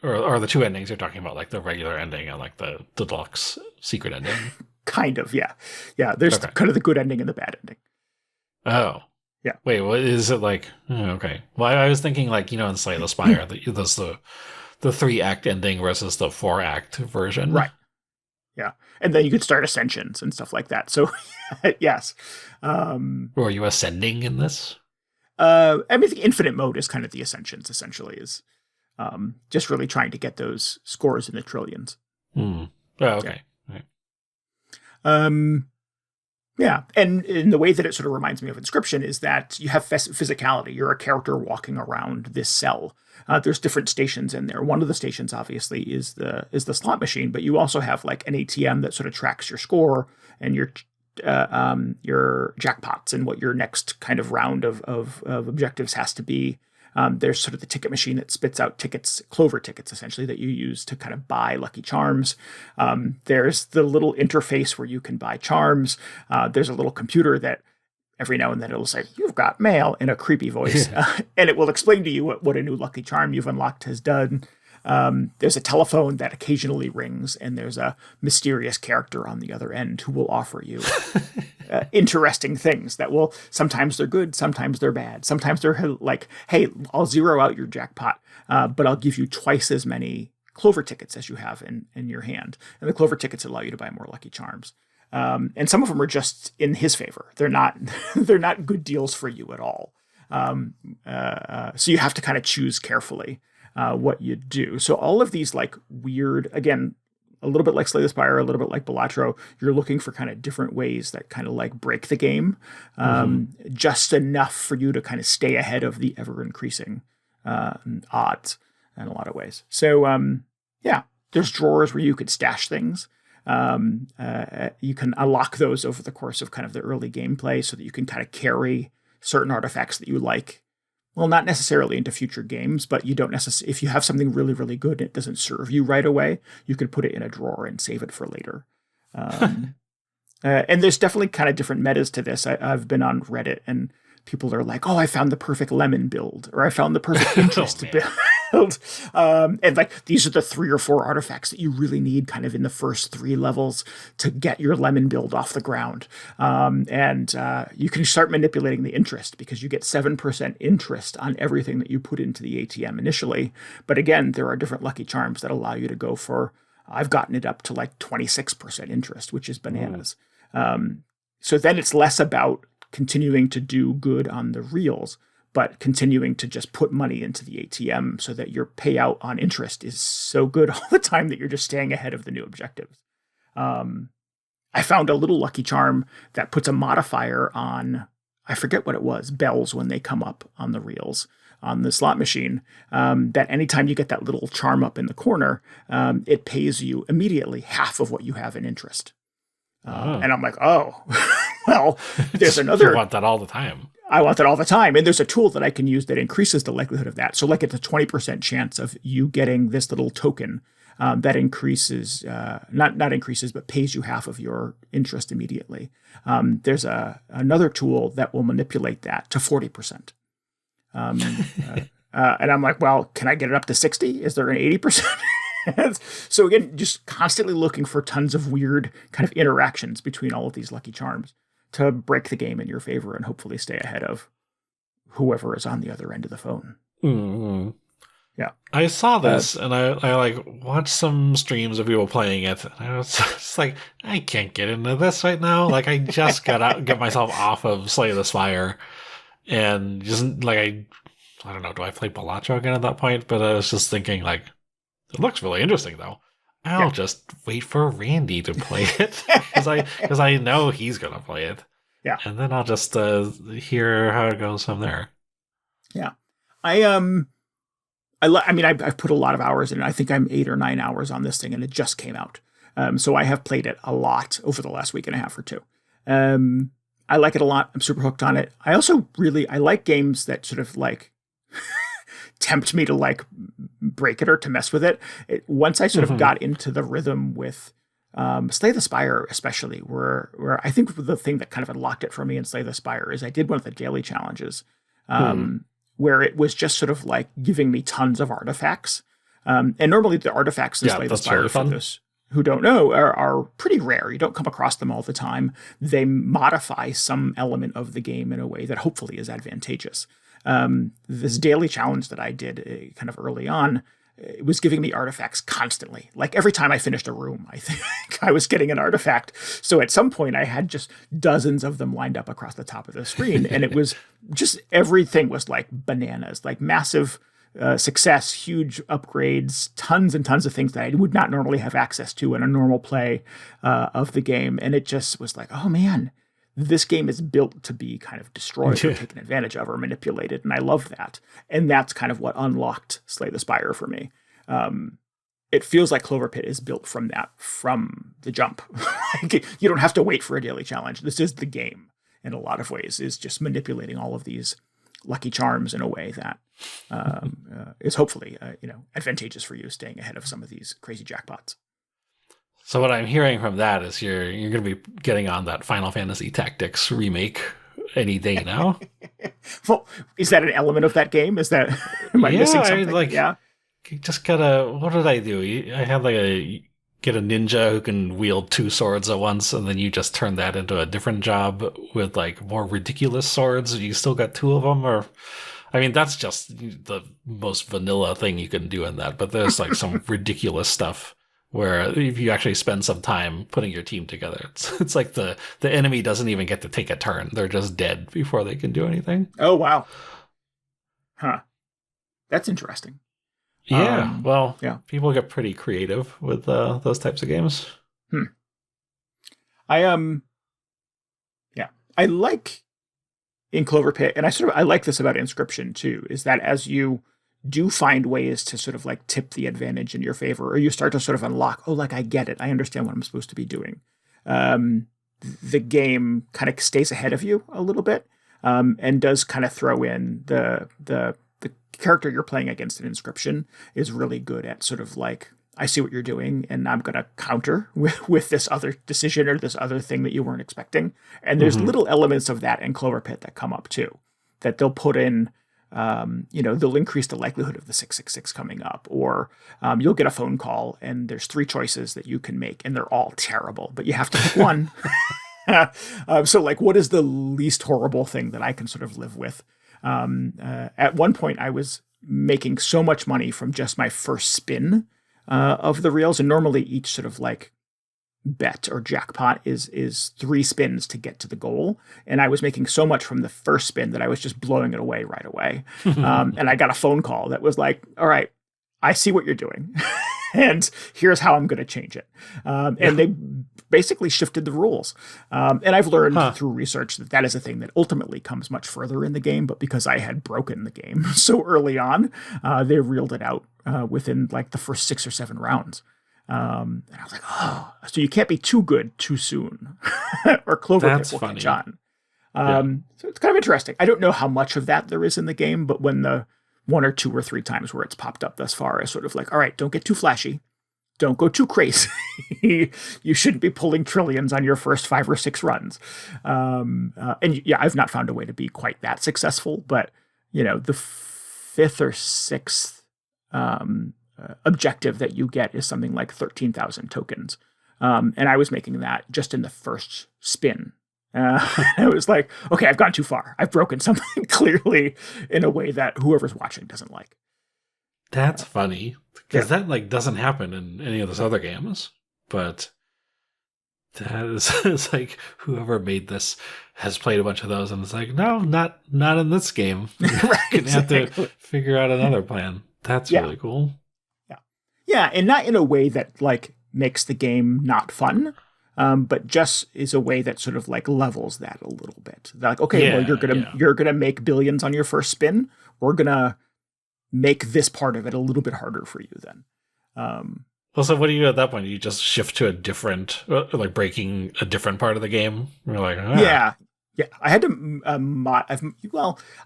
or the 2 endings you're talking about, like the regular ending and like the deluxe secret ending? Kind of, yeah. Yeah, there's kind of the good ending and the bad ending. Oh. Yeah. Wait, what is it like? Okay. Well, I was thinking like, in Slay the Spire, there's the 3-act ending versus the 4-act version. Right. Yeah. And then you could start ascensions and stuff like that. So, yes. Were you ascending in this? I mean, the infinite mode is kind of the ascensions, essentially, is just really trying to get those scores in the trillions. Oh, okay. Yeah. Right. Yeah, and in the way that it sort of reminds me of Inscription is that you have physicality. You're a character walking around this cell. There's different stations in there. One of the stations, obviously, is the slot machine, but you also have like an ATM that sort of tracks your score and your jackpots and what your next kind of round of objectives has to be. There's sort of the ticket machine that spits out tickets, Clover tickets, essentially, that you use to kind of buy Lucky Charms. There's the little interface where you can buy charms. There's a little computer that every now and then it'll say, "You've got mail," in a creepy voice. And it will explain to you what a new Lucky Charm you've unlocked has done. There's a telephone that occasionally rings, and there's a mysterious character on the other end who will offer you interesting things that will, sometimes they're good, sometimes they're bad. Sometimes they're like, "Hey, I'll zero out your jackpot, but I'll give you twice as many Clover tickets as you have in your hand." And the Clover tickets allow you to buy more Lucky Charms. And some of them are just in his favor. They're not good deals for you at all. So you have to kind of choose carefully what you do. So all of these like weird, again, a little bit like Slay the Spire, a little bit like Balatro, you're looking for kind of different ways that kind of like break the game, just enough for you to kind of stay ahead of the ever increasing odds in a lot of ways. So yeah, there's drawers where you could stash things. You can unlock those over the course of kind of the early gameplay so that you can kind of carry certain artifacts that you like. Well, not necessarily into future games, but you don't necessarily, if you have something really, really good and it doesn't serve you right away, you can put it in a drawer and save it for later. And there's definitely kind of different metas to this. I've been on Reddit and people are like, "Oh, I found the perfect lemon build," or "I found the perfect interest build." And like, these are the 3 or 4 artifacts that you really need kind of in the first 3 levels to get your lemon build off the ground. And you can start manipulating the interest because you get 7% interest on everything that you put into the ATM initially. But again, there are different Lucky Charms that allow you to go for, I've gotten it up to like 26% interest, which is bananas. So then it's less about continuing to do good on the reels, but continuing to just put money into the ATM so that your payout on interest is so good all the time that you're just staying ahead of the new objectives. I found a little Lucky Charm that puts a modifier on, I forget what it was, bells when they come up on the reels on the slot machine, that anytime you get that little charm up in the corner, it pays you immediately half of what you have in interest. And I'm like, oh, well, there's another. You want that all the time. I want that all the time. And there's a tool that I can use that increases the likelihood of that. So like it's a 20% chance of you getting this little token that increases, not increases, but pays you half of your interest immediately. There's another tool that will manipulate that to 40%. And I'm like, well, can I get it up to 60? Is there an 80%? So again, just constantly looking for tons of weird kind of interactions between all of these Lucky Charms to break the game in your favor and hopefully stay ahead of whoever is on the other end of the phone. Mm-hmm. Yeah. I saw this and I like watched some streams of people playing it. And I was just like, I can't get into this right now. Like I just get myself off of Slay the Spire and just like, I don't know, do I play Balatro again at that point? But I was just thinking like, it looks really interesting though. I'll just wait for Randy to play it because I know he's gonna play it. Yeah, and then I'll just hear how it goes from there. Yeah, I've put a lot of hours in it. I think I'm 8 or 9 hours on this thing, and it just came out. So I have played it a lot over the last week and a half or two. I like it a lot. I'm super hooked on it. I also I like games that sort of like tempt me to like break it or to mess with it. Once I sort of got into the rhythm with Slay the Spire, especially, where I think the thing that kind of unlocked it for me in Slay the Spire is I did one of the daily challenges. Where it was just sort of like giving me tons of artifacts. And normally the artifacts in Slay the Spire, for those who don't know, are pretty rare. You don't come across them all the time. They modify some element of the game in a way that hopefully is advantageous. This daily challenge that I did kind of early on, it was giving me artifacts constantly. Like every time I finished a room, I think I was getting an artifact. So at some point I had just dozens of them lined up across the top of the screen. And it was just, everything was like bananas, like massive success, huge upgrades, tons and tons of things that I would not normally have access to in a normal play of the game. And it just was like, oh man, this game is built to be kind of destroyed or taken advantage of or manipulated. And I love that. And that's kind of what unlocked Slay the Spire for me. It feels like CloverPit is built from the jump. You don't have to wait for a daily challenge. This is the game in a lot of ways, is just manipulating all of these lucky charms in a way that is hopefully advantageous for you, staying ahead of some of these crazy jackpots. So what I'm hearing from that is you're going to be getting on that Final Fantasy Tactics remake any day now. Well, is that an element of that game? Am I missing something? You just gotta. What did I do? I had get a ninja who can wield 2 swords at once, and then you just turn that into a different job with like more ridiculous swords. You still got 2 of them, or I mean, that's just the most vanilla thing you can do in that. But there's like some ridiculous stuff where if you actually spend some time putting your team together, it's like the enemy doesn't even get to take a turn. They're just dead before they can do anything. Oh, wow. Huh. That's interesting. Yeah. People get pretty creative with those types of games. I like in CloverPit, and I like this about Inscription too, is that as you do find ways to sort of like tip the advantage in your favor, or you start to sort of unlock, I get it, I understand what I'm supposed to be doing. The game kind of stays ahead of you a little bit, and does kind of throw in the character you're playing against in Inscription is really good at sort of like, I see what you're doing, and I'm going to counter with this other decision or this other thing that you weren't expecting. And there's little elements of that in CloverPit that come up too, that they'll put in. They'll increase the likelihood of the 666 coming up, or you'll get a phone call and there's 3 choices that you can make and they're all terrible, but you have to pick one. So like, what is the least horrible thing that I can sort of live with? At one point I was making so much money from just my first spin of the reels. And normally each sort of like bet or jackpot is 3 spins to get to the goal. And I was making so much from the first spin that I was just blowing it away right away. And I got a phone call that was like, all right, I see what you're doing. And here's how I'm going to change it. And they basically shifted the rules. And I've learned through research that is a thing that ultimately comes much further in the game. But because I had broken the game so early on, they reeled it out within like the first 6 or 7 rounds. And I was like, so you can't be too good too soon, or CloverPit will catch on. So it's kind of interesting. I don't know how much of that there is in the game, but when the 1 or 2 or 3 times where it's popped up thus far is sort of like, all right, don't get too flashy. Don't go too crazy. You shouldn't be pulling trillions on your first 5 or 6 runs. I've not found a way to be quite that successful, but the 5th or 6th objective that you get is something like 13,000 tokens. And I was making that just in the first spin. It was like, okay, I've gone too far. I've broken something clearly in a way that whoever's watching doesn't like. That's funny, because that like doesn't happen in any of those other games. But that is it's like whoever made this has played a bunch of those, and it's like, no, not in this game. You're gonna have to figure out another plan. That's really cool. Yeah, and not in a way that like makes the game not fun, but just is a way that sort of like levels that a little bit. Like, okay, well, you're gonna make billions on your first spin. We're gonna make this part of it a little bit harder for you then. Well, so what do you do at that point? You just shift to a different, like breaking a different part of the game? You're like, yeah. I had to,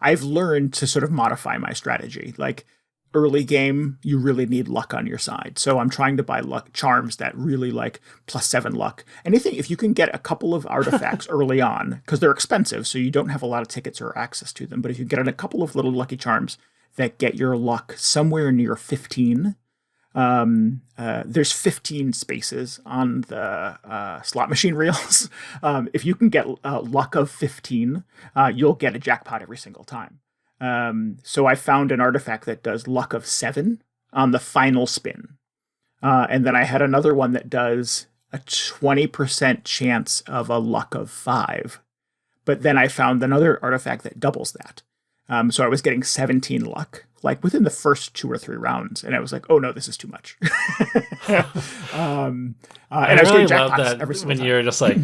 I've learned to sort of modify my strategy. Like early game, you really need luck on your side. So I'm trying to buy luck charms that really like +7 luck. Anything, if you can get a couple of artifacts early on, because they're expensive, so you don't have a lot of tickets or access to them. But if you get a couple of little lucky charms that get your luck somewhere near 15, there's 15 spaces on the slot machine reels. If you can get luck of 15, you'll get a jackpot every single time. So I found an artifact that does luck of 7 on the final spin. And then I had another one that does a 20% chance of a luck of 5. But then I found another artifact that doubles that. So I was getting 17 luck, like within the first 2 or 3 rounds. And I was like, oh no, this is too much. And I was getting jackpots every single time. When you're just like,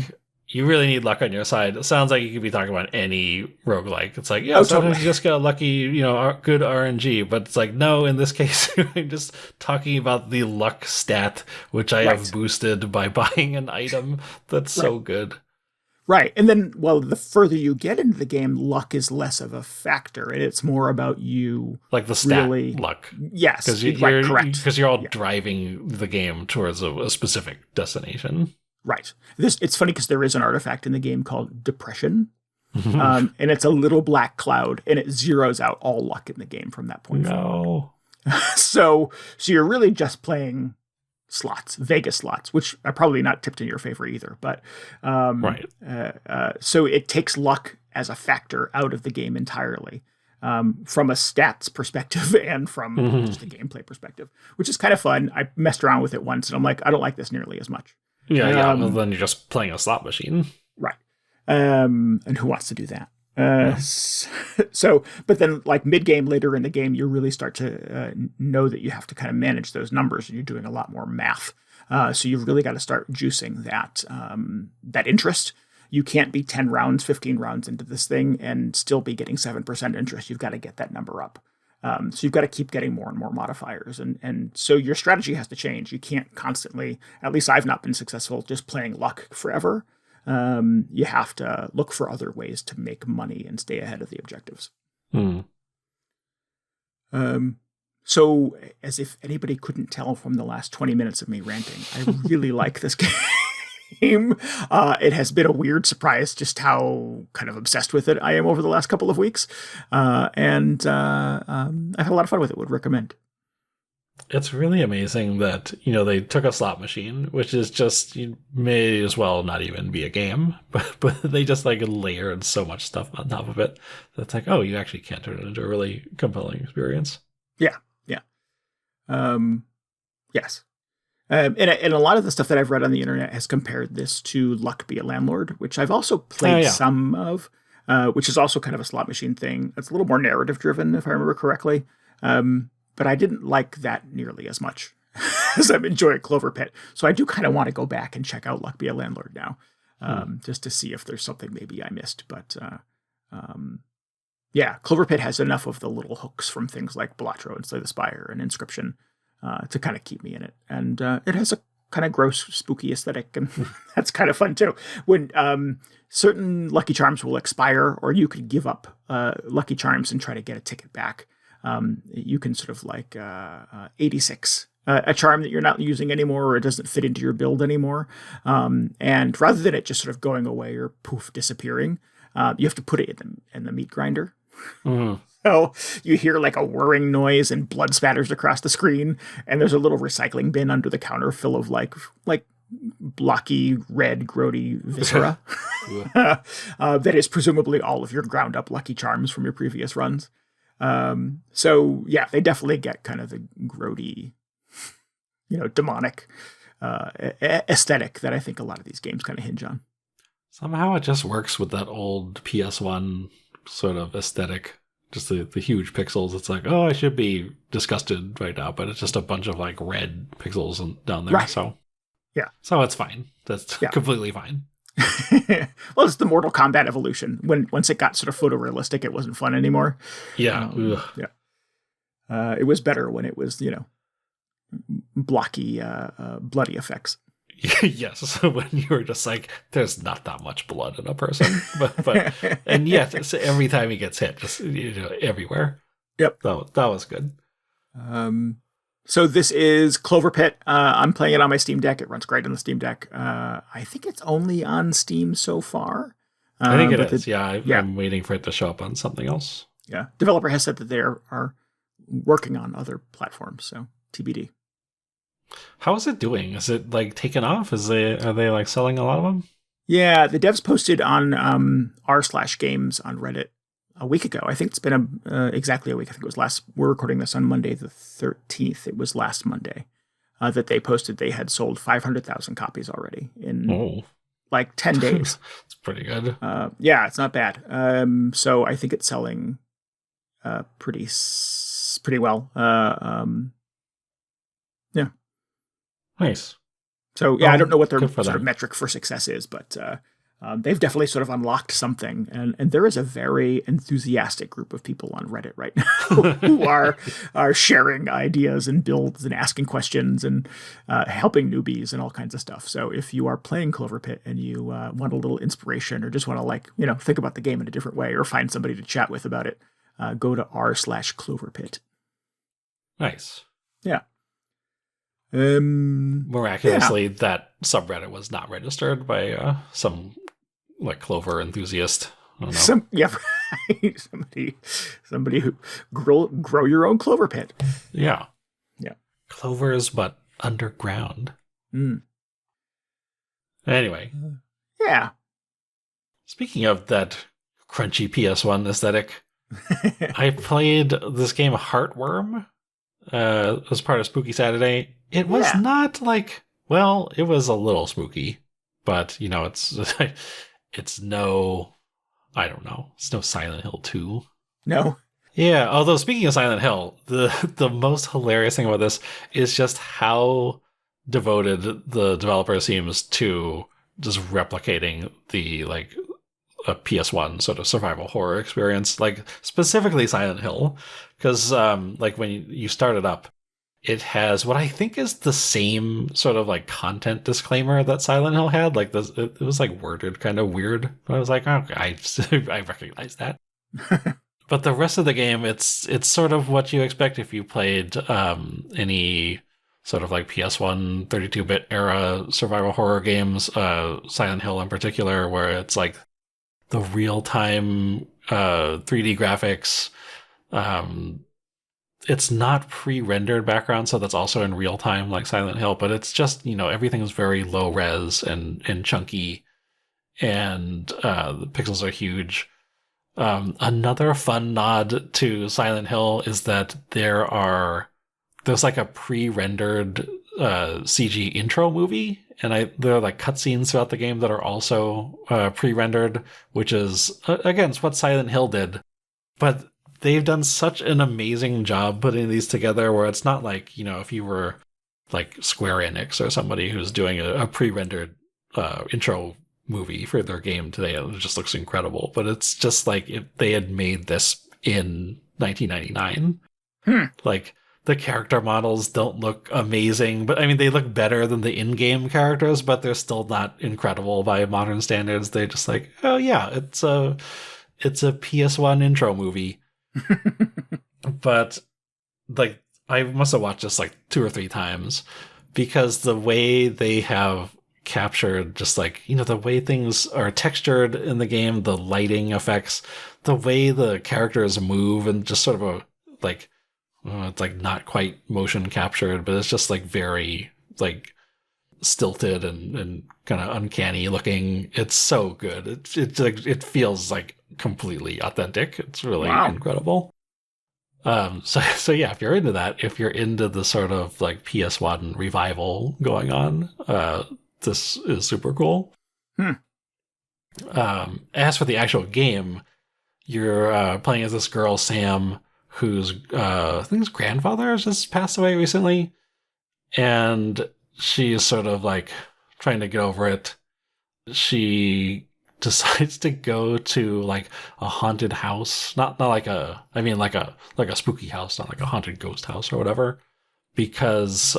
you really need luck on your side. It sounds like you could be talking about any roguelike. It's like, sometimes totally. You just get a lucky, good RNG. But it's like, no, in this case, I'm just talking about the luck stat, which I have boosted by buying an item that's so good. Right. And then, well, the further you get into the game, luck is less of a factor. And it's more about you. Like the stat luck. Yes. Correct. Because you're all driving the game towards a specific destination. Right. It's funny because there is an artifact in the game called Depression. And it's a little black cloud, and it zeroes out all luck in the game from that point forward. So you're really just playing slots, Vegas slots, which are probably not tipped in your favor either. But so it takes luck as a factor out of the game entirely, from a stats perspective and from just a gameplay perspective, which is kind of fun. I messed around with it once, and I'm like, I don't like this nearly as much. Well, then you're just playing a slot machine. Right. And who wants to do that? So, but then like mid-game later in the game, you really start to know that you have to kind of manage those numbers, and you're doing a lot more math. So you've really got to start juicing that interest. You can't be 10 rounds, 15 rounds into this thing and still be getting 7% interest. You've got to get that number up. So you've got to keep getting more and more modifiers. And so your strategy has to change. You can't constantly, at least I've not been successful, just playing luck forever. You have to look for other ways to make money and stay ahead of the objectives. So as if anybody couldn't tell from the last 20 minutes of me ranting, I really like this game. It has been a weird surprise just how kind of obsessed with it I am over the last couple of weeks. And I've had a lot of fun with it. Would recommend. It's really amazing that, they took a slot machine, which is just, you may as well not even be a game, but they just like layered so much stuff on top of it. That's like, oh, you actually can turn it into a really compelling experience. Yeah. Yes. And a lot of the stuff that I've read on the internet has compared this to Luck Be a Landlord, which I've also played some of, which is also kind of a slot machine thing. It's a little more narrative driven, if I remember correctly. But I didn't like that nearly as much as I'm enjoying CloverPit. So I do kind of want to go back and check out Luck Be a Landlord now, just to see if there's something maybe I missed. But CloverPit has enough of the little hooks from things like Balatrolike and Slay the Spire and Inscription to kind of keep me in it. And it has a kind of gross, spooky aesthetic, and that's kind of fun too. When certain Lucky Charms will expire, or you could give up Lucky Charms and try to get a ticket back. You can sort of like 86, a charm that you're not using anymore, or it doesn't fit into your build anymore. And rather than it just sort of going away or poof disappearing, you have to put it in the meat grinder. So you hear like a whirring noise and blood spatters across the screen, and there's a little recycling bin under the counter full of like blocky red grody viscera that is presumably all of your ground up Lucky Charms from your previous runs. So yeah, they definitely get kind of the grody, demonic aesthetic that I think a lot of these games kind of hinge on. Somehow it just works with that old PS1 sort of aesthetic just the huge pixels. It's like, oh, I should be disgusted right now, but it's just a bunch of like red pixels down there. Right. So yeah, so it's fine. That's completely fine. Well, it's the Mortal Kombat evolution. Once it got sort of photorealistic, it wasn't fun anymore. Yeah. It was better when it was, blocky, bloody effects. Yes, when you were just like, there's not that much blood in a person, but and yet every time he gets hit, just everywhere. Yep, that was good. So this is CloverPit. I'm playing it on my Steam Deck. It runs great on the Steam Deck. I think it's only on Steam so far. I think it is. I'm waiting for it to show up on something else. Yeah, developer has said that they are working on other platforms, so TBD. How is it doing? Is it like taken off? Are they like selling a lot of them? Yeah, the devs posted on r/games on Reddit a week ago. I think it's been exactly a week. I think it was we're recording this on Monday the 13th. It was last Monday that they posted they had sold 500,000 copies already in like 10 days. It's pretty good. Yeah, it's not bad. So I think it's selling pretty well. Yeah. Nice. So yeah, I don't know what their sort of metric for success is, but they've definitely sort of unlocked something, and there is a very enthusiastic group of people on Reddit right now who are sharing ideas and builds and asking questions and helping newbies and all kinds of stuff. So if you are playing CloverPit and you want a little inspiration or just want to think about the game in a different way or find somebody to chat with about it, go to r/CloverPit. Nice. Yeah. Miraculously, that subreddit was not registered by some like Clover enthusiast. I don't know. Right. Somebody who grow your own Clover pit. Yeah. Clovers, but underground. Anyway. Yeah. Speaking of that crunchy PS1 aesthetic, I played this game Heartworm as part of Spooky Saturday. It was not like, well, it was a little spooky, but it's no, I don't know, it's no Silent Hill 2. No. Yeah, although speaking of Silent Hill, the most hilarious thing about this is just how devoted the developer seems to just replicating the like a PS1 sort of survival horror experience, like specifically Silent Hill, because like when you start it up, it has what I think is the same sort of like content disclaimer that Silent Hill had. Like this, it was like worded kind of weird, but I was like, okay, I recognize that. But the rest of the game, it's sort of what you expect if you played any sort of like PS1 32-bit era survival horror games, Silent Hill in particular, where it's like the real-time 3D graphics. It's not pre-rendered background, so that's also in real time like Silent Hill, but it's just, everything is very low res and chunky, and the pixels are huge. Another fun nod to Silent Hill is that there's like a pre-rendered CG intro movie, and there are like cutscenes throughout the game that are also pre-rendered, which is against what Silent Hill did, but they've done such an amazing job putting these together where it's not like, if you were like Square Enix or somebody who's doing a pre-rendered intro movie for their game today, it just looks incredible. But it's just like if they had made this in 1999. Like the character models don't look amazing, but I mean, they look better than the in-game characters, but they're still not incredible by modern standards. They're just like, oh yeah, it's a PS1 intro movie. But like I must have watched this like 2 or 3 times because the way they have captured just like the way things are textured in the game, the lighting effects, the way the characters move, and just sort of a like it's like not quite motion captured, but it's just like very like stilted and kind of uncanny looking. It's so good. It feels like completely authentic. It's really incredible. So yeah, if you're into that, if you're into the sort of like PS1 revival going on, this is super cool. As for the actual game, You're playing as this girl, Sam, whose I think his grandfather has just passed away recently, and she is sort of like trying to get over it. She decides to go to like a haunted house, not like a, I mean like a spooky house, not like a haunted ghost house or whatever, because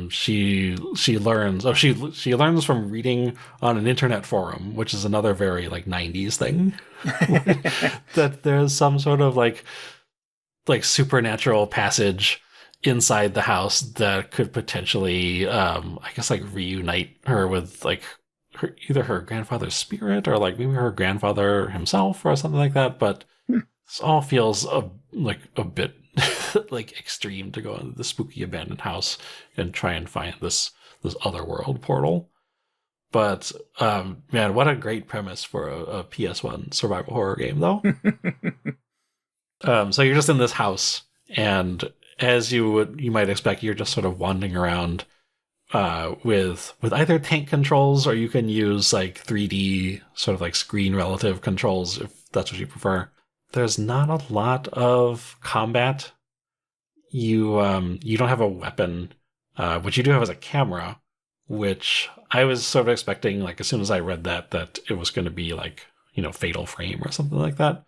she learns she learns from reading on an internet forum, which is another very like 90s thing, that there's some sort of like supernatural passage inside the house that could potentially I guess like reunite her with like either her grandfather's spirit or like maybe her grandfather himself or something like that. But this all feels a bit like extreme to go into the spooky abandoned house and try and find this otherworld portal. But man, what a great premise for a PS1 survival horror game, though. So you're just in this house, and as you might expect, you're just sort of wandering around with either tank controls, or you can use like 3D sort of like screen relative controls if that's what you prefer. There's not a lot of combat. You don't have a weapon, what you do have is a camera, which I was sort of expecting, like as soon as I read that it was going to be like, Fatal Frame or something like that.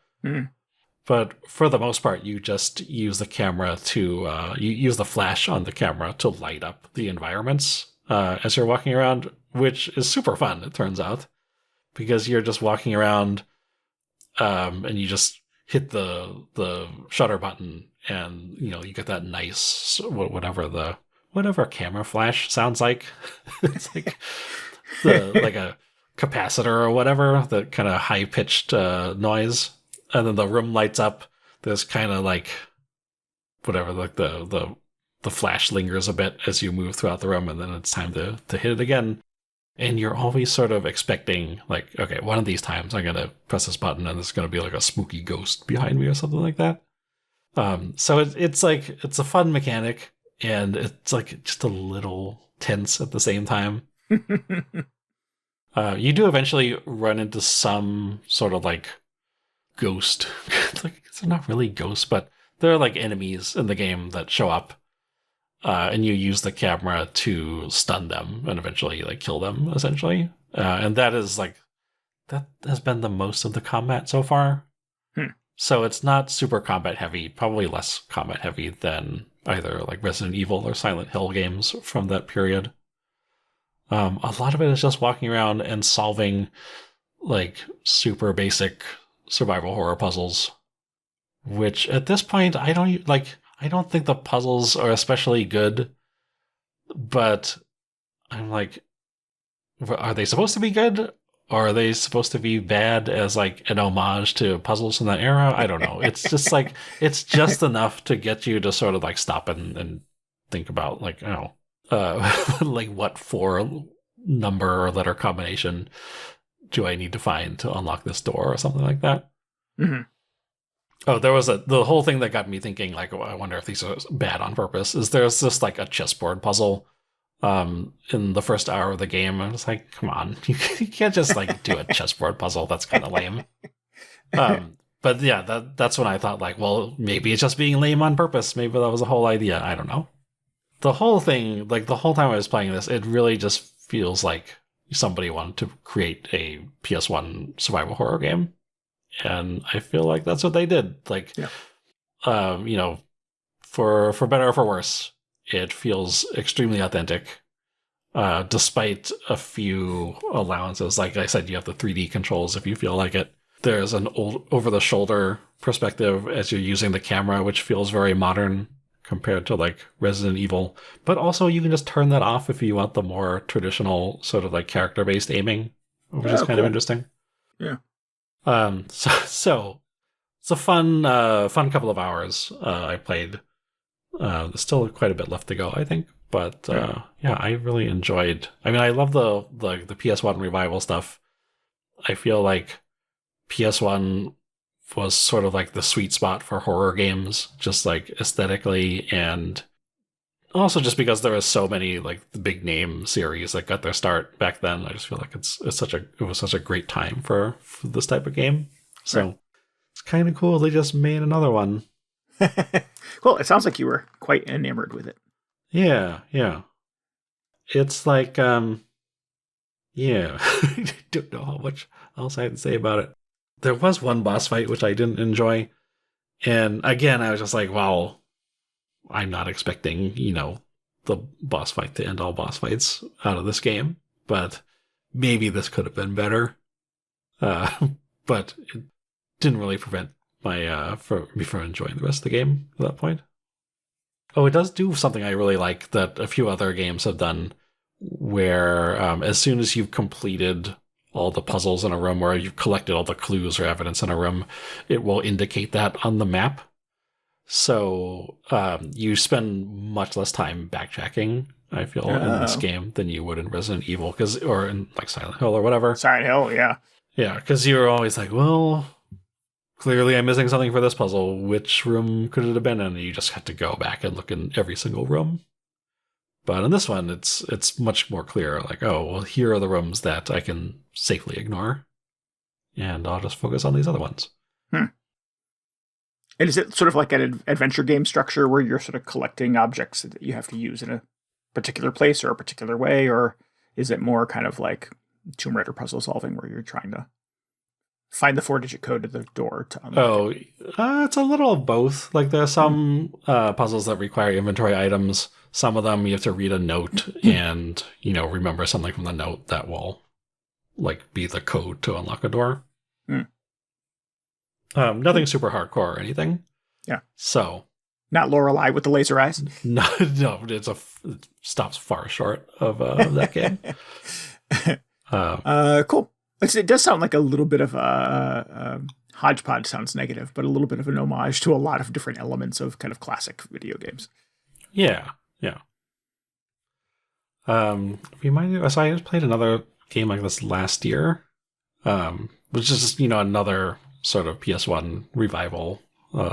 But for the most part, you just use the camera to you use the flash on the camera to light up the environments as you're walking around, which is super fun, it turns out, because you're just walking around and you just hit the shutter button, and you get that nice whatever camera flash sounds like. It's like like a capacitor or whatever, the kind of high pitched noise. And then the room lights up. There's kind of like whatever, like the flash lingers a bit as you move throughout the room, and then it's time to hit it again. And you're always sort of expecting, like, okay, one of these times I'm gonna press this button and there's gonna be like a spooky ghost behind me or something like that. So it's a fun mechanic, and it's like just a little tense at the same time. You do eventually run into some sort of like ghost. They're not really ghosts, but they're like enemies in the game that show up, and you use the camera to stun them and eventually like kill them, essentially. And that has been the most of the combat so far. So it's not super combat heavy, probably less combat heavy than either like Resident Evil or Silent Hill games from that period. A lot of it is just walking around and solving like super basic survival horror puzzles, which at this point I don't think the puzzles are especially good, but I'm like, are they supposed to be good, or are they supposed to be bad as like an homage to puzzles from that era? I don't know. It's just like, it's just enough to get you to sort of like stop and think about like, like what 4 number or letter combination do I need to find to unlock this door or something like that? Mm-hmm. Oh, there was the whole thing that got me thinking, like, oh, I wonder if these are bad on purpose. Is there's this like a chessboard puzzle in the first hour of the game. I was like, come on, you can't just like do a chessboard puzzle. That's kind of lame. But yeah, that's when I thought like, well, maybe it's just being lame on purpose. Maybe that was the whole idea. I don't know. The whole thing, like the whole time I was playing this, it really just feels like somebody wanted to create a PS1 survival horror game. And I feel like that's what they did. Like, yeah. For better or for worse, it feels extremely authentic, despite a few allowances. Like I said, you have the 3D controls if you feel like it. There's an old over-the-shoulder perspective as you're using the camera, which feels very modern compared to like Resident Evil. But also you can just turn that off if you want the more traditional sort of like character-based aiming, which is kind of interesting. Yeah. So it's a fun couple of hours. I played. There's still quite a bit left to go, I think. But yeah, I really enjoyed. I mean, I love the PS1 revival stuff. I feel like PS1 was sort of like the sweet spot for horror games, just like aesthetically, and also just because there was so many like the big name series that got their start back then. I just feel like it was such a great time for this type of game. So it's kind of cool. They just made another one. Cool. It sounds like you were quite enamored with it. Yeah. It's like, yeah. I don't know how much else I have to say about it. There was one boss fight which I didn't enjoy. And again, I was just like, wow, I'm not expecting, the boss fight to end all boss fights out of this game. But maybe this could have been better. But it didn't really prevent me from enjoying the rest of the game at that point. Oh, it does do something I really like that a few other games have done, where as soon as you've completed all the puzzles in a room, or you've collected all the clues or evidence in a room, it will indicate that on the map. So you spend much less time backtracking, I feel, in this game than you would in Resident Evil, or in like Silent Hill or whatever. Silent Hill, yeah. Yeah, because you're always like, well, clearly I'm missing something for this puzzle. Which room could it have been in? And you just have to go back and look in every single room. But in this one, it's much more clear. Like, oh, well, here are the rooms that I can safely ignore. And I'll just focus on these other ones. And is it sort of like an adventure game structure where you're sort of collecting objects that you have to use in a particular place or a particular way? Or is it more kind of like Tomb Raider puzzle solving where you're trying to find the 4-digit code to the door to unlock it? It's a little of both. Like there are some puzzles that require inventory items. Some of them you have to read a note and, remember something from the note that will like be the code to unlock a door. Nothing super hardcore or anything. Yeah. So not Lorelei with the laser eyes. No, it stops far short of that game. Cool. It does sound like a little bit of a hodgepodge. Sounds negative, but a little bit of an homage to a lot of different elements of kind of classic video games. Yeah. So I just played another game like this last year, which is just, another sort of PS1 revival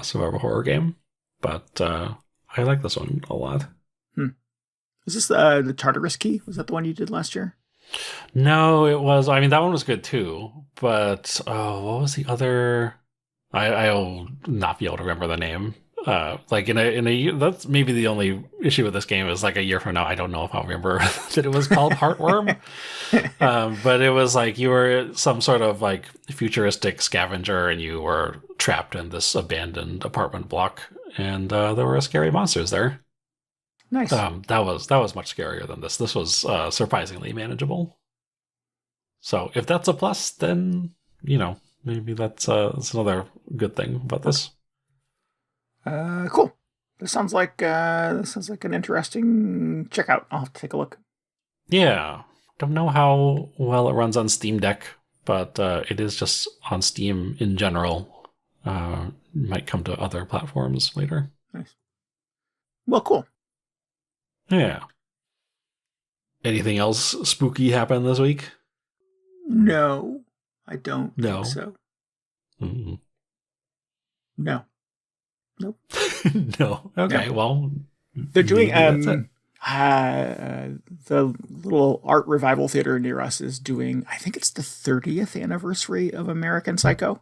survival horror game. But I like this one a lot. Is this the Tartarus Key? Was that the one you did last year? No, it was. I mean, that one was good too. But what was the other? I'll not be able to remember the name. Like in a year, that's maybe the only issue with this game is like a year from now, I don't know if I'll remember that it was called Heartworm. But it was like you were some sort of like futuristic scavenger and you were trapped in this abandoned apartment block, and there were scary monsters there. Nice. That was much scarier than this. This was surprisingly manageable. So if that's a plus, then maybe that's another good thing about this. Cool. This sounds like an interesting checkout. I'll have to take a look. Yeah, don't know how well it runs on Steam Deck, but it is just on Steam in general. Might come to other platforms later. Nice. Well, cool. Yeah. Anything else spooky happen this week? No, I don't think so. Mm-hmm. No. Nope. No. Okay. No. Well, they're doing the little art revival theater near us is doing. I think it's the 30th anniversary of American Psycho.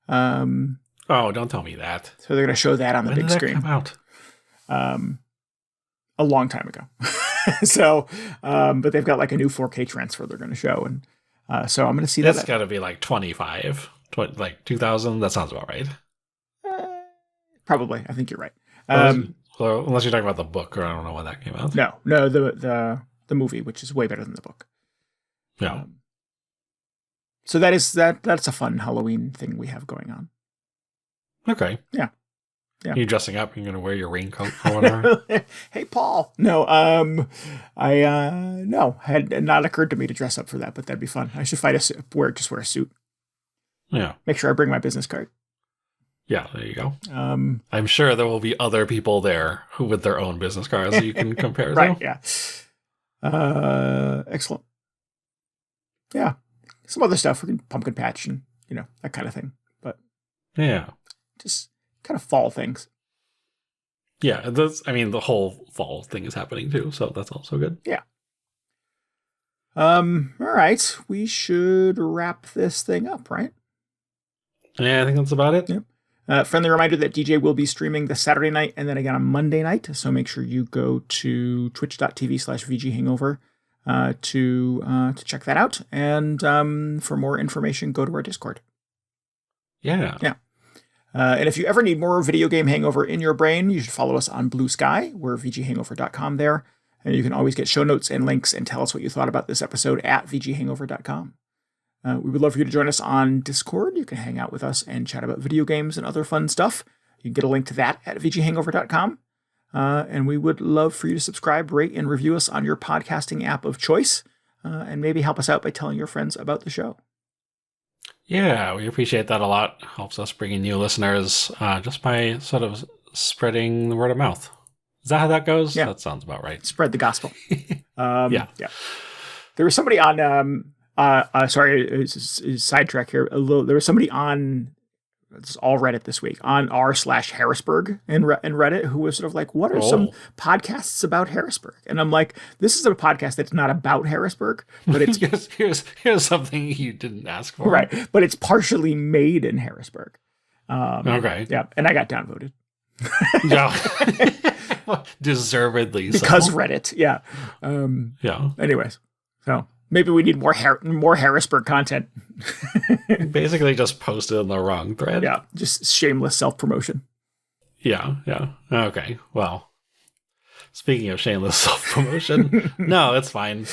Oh, don't tell me that. So they're going to show that on the big screen. When did that come out? A long time ago. So, but they've got like a new 4K transfer they're going to show, and so I'm going to see that. That's got to be like like 2000. That sounds about right. Probably. I think you're right. So unless you're talking about the book, or I don't know when that came out. No, the movie, which is way better than the book. Yeah. So that's a fun Halloween thing we have going on. Okay. Yeah. You're dressing up. You're going to wear your raincoat or whatever. Hey, Paul. No, had not occurred to me to dress up for that, but that'd be fun. I should wear a suit. Yeah. Make sure I bring my business card. Yeah, there you go. I'm sure there will be other people there who with their own business cards that you can compare right, to. Yeah. Excellent. Yeah. Some other stuff, pumpkin patch and, that kind of thing. But yeah. Just kind of fall things. Yeah, the whole fall thing is happening too, so that's also good. Yeah. All right. We should wrap this thing up, right? Yeah, I think that's about it. Yep. Friendly reminder that DJ will be streaming this Saturday night and then again on Monday night. So make sure you go to twitch.tv/VGHangover to check that out. And for more information, go to our Discord. Yeah. And if you ever need more video game hangover in your brain, you should follow us on Blue Sky. We're VGHangover.com there. And you can always get show notes and links and tell us what you thought about this episode at VGHangover.com. We would love for you to join us on Discord. You can hang out with us and chat about video games and other fun stuff. You can get a link to that at VGHangover.com. And we would love for you to subscribe, rate, and review us on your podcasting app of choice. And maybe help us out by telling your friends about the show. Yeah, we appreciate that a lot. Helps us bring in new listeners just by sort of spreading the word of mouth. Is that how that goes? Yeah. That sounds about right. Spread the gospel. Yeah. There was somebody on, sidetrack here a little. There was somebody on, it's all Reddit this week, on r/Harrisburg in Reddit who was sort of like, what are some podcasts about Harrisburg? And I'm like, this is a podcast that's not about Harrisburg, but it's here's something you didn't ask for. Right. But it's partially made in Harrisburg. Okay. Yeah. And I got downvoted. Yeah. Deservedly because so. Reddit. Yeah. Yeah. Anyways. So maybe we need more Harrisburg content. Basically just posted in the wrong thread. Yeah. Just shameless self-promotion. Yeah. Okay. Well, speaking of shameless self-promotion, no, it's fine.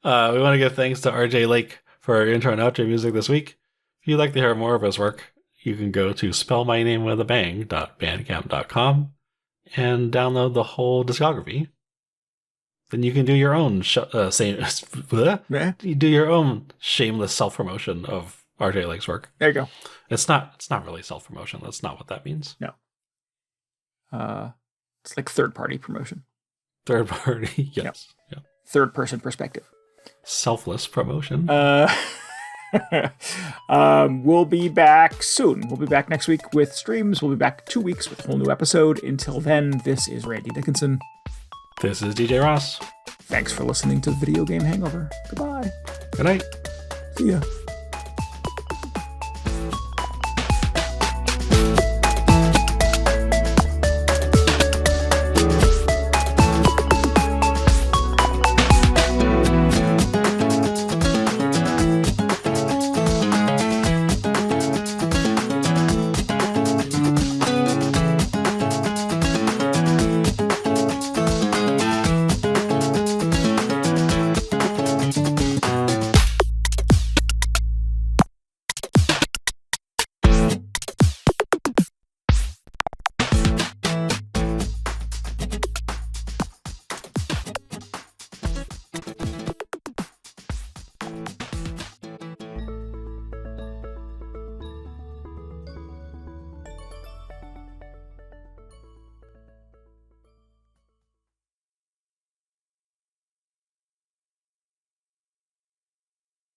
We want to give thanks to RJ Lake for our intro and outro music this week. If you'd like to hear more of his work, you can go to spellmynamewithabang.bandcamp.com and download the whole discography. Then you can do your own you do your own shameless self-promotion of RJ Lake's work. There you go. It's not really self-promotion. That's not what that means. No. It's like third-party promotion. Third party, yes. Yep. Third-person perspective. Selfless promotion. We'll be back soon. We'll be back next week with streams. We'll be back 2 weeks with a whole new episode. Until then, this is Randy Dickinson. This is DJ Ross. Thanks for listening to Video Game Hangover. Goodbye. Good night. See ya.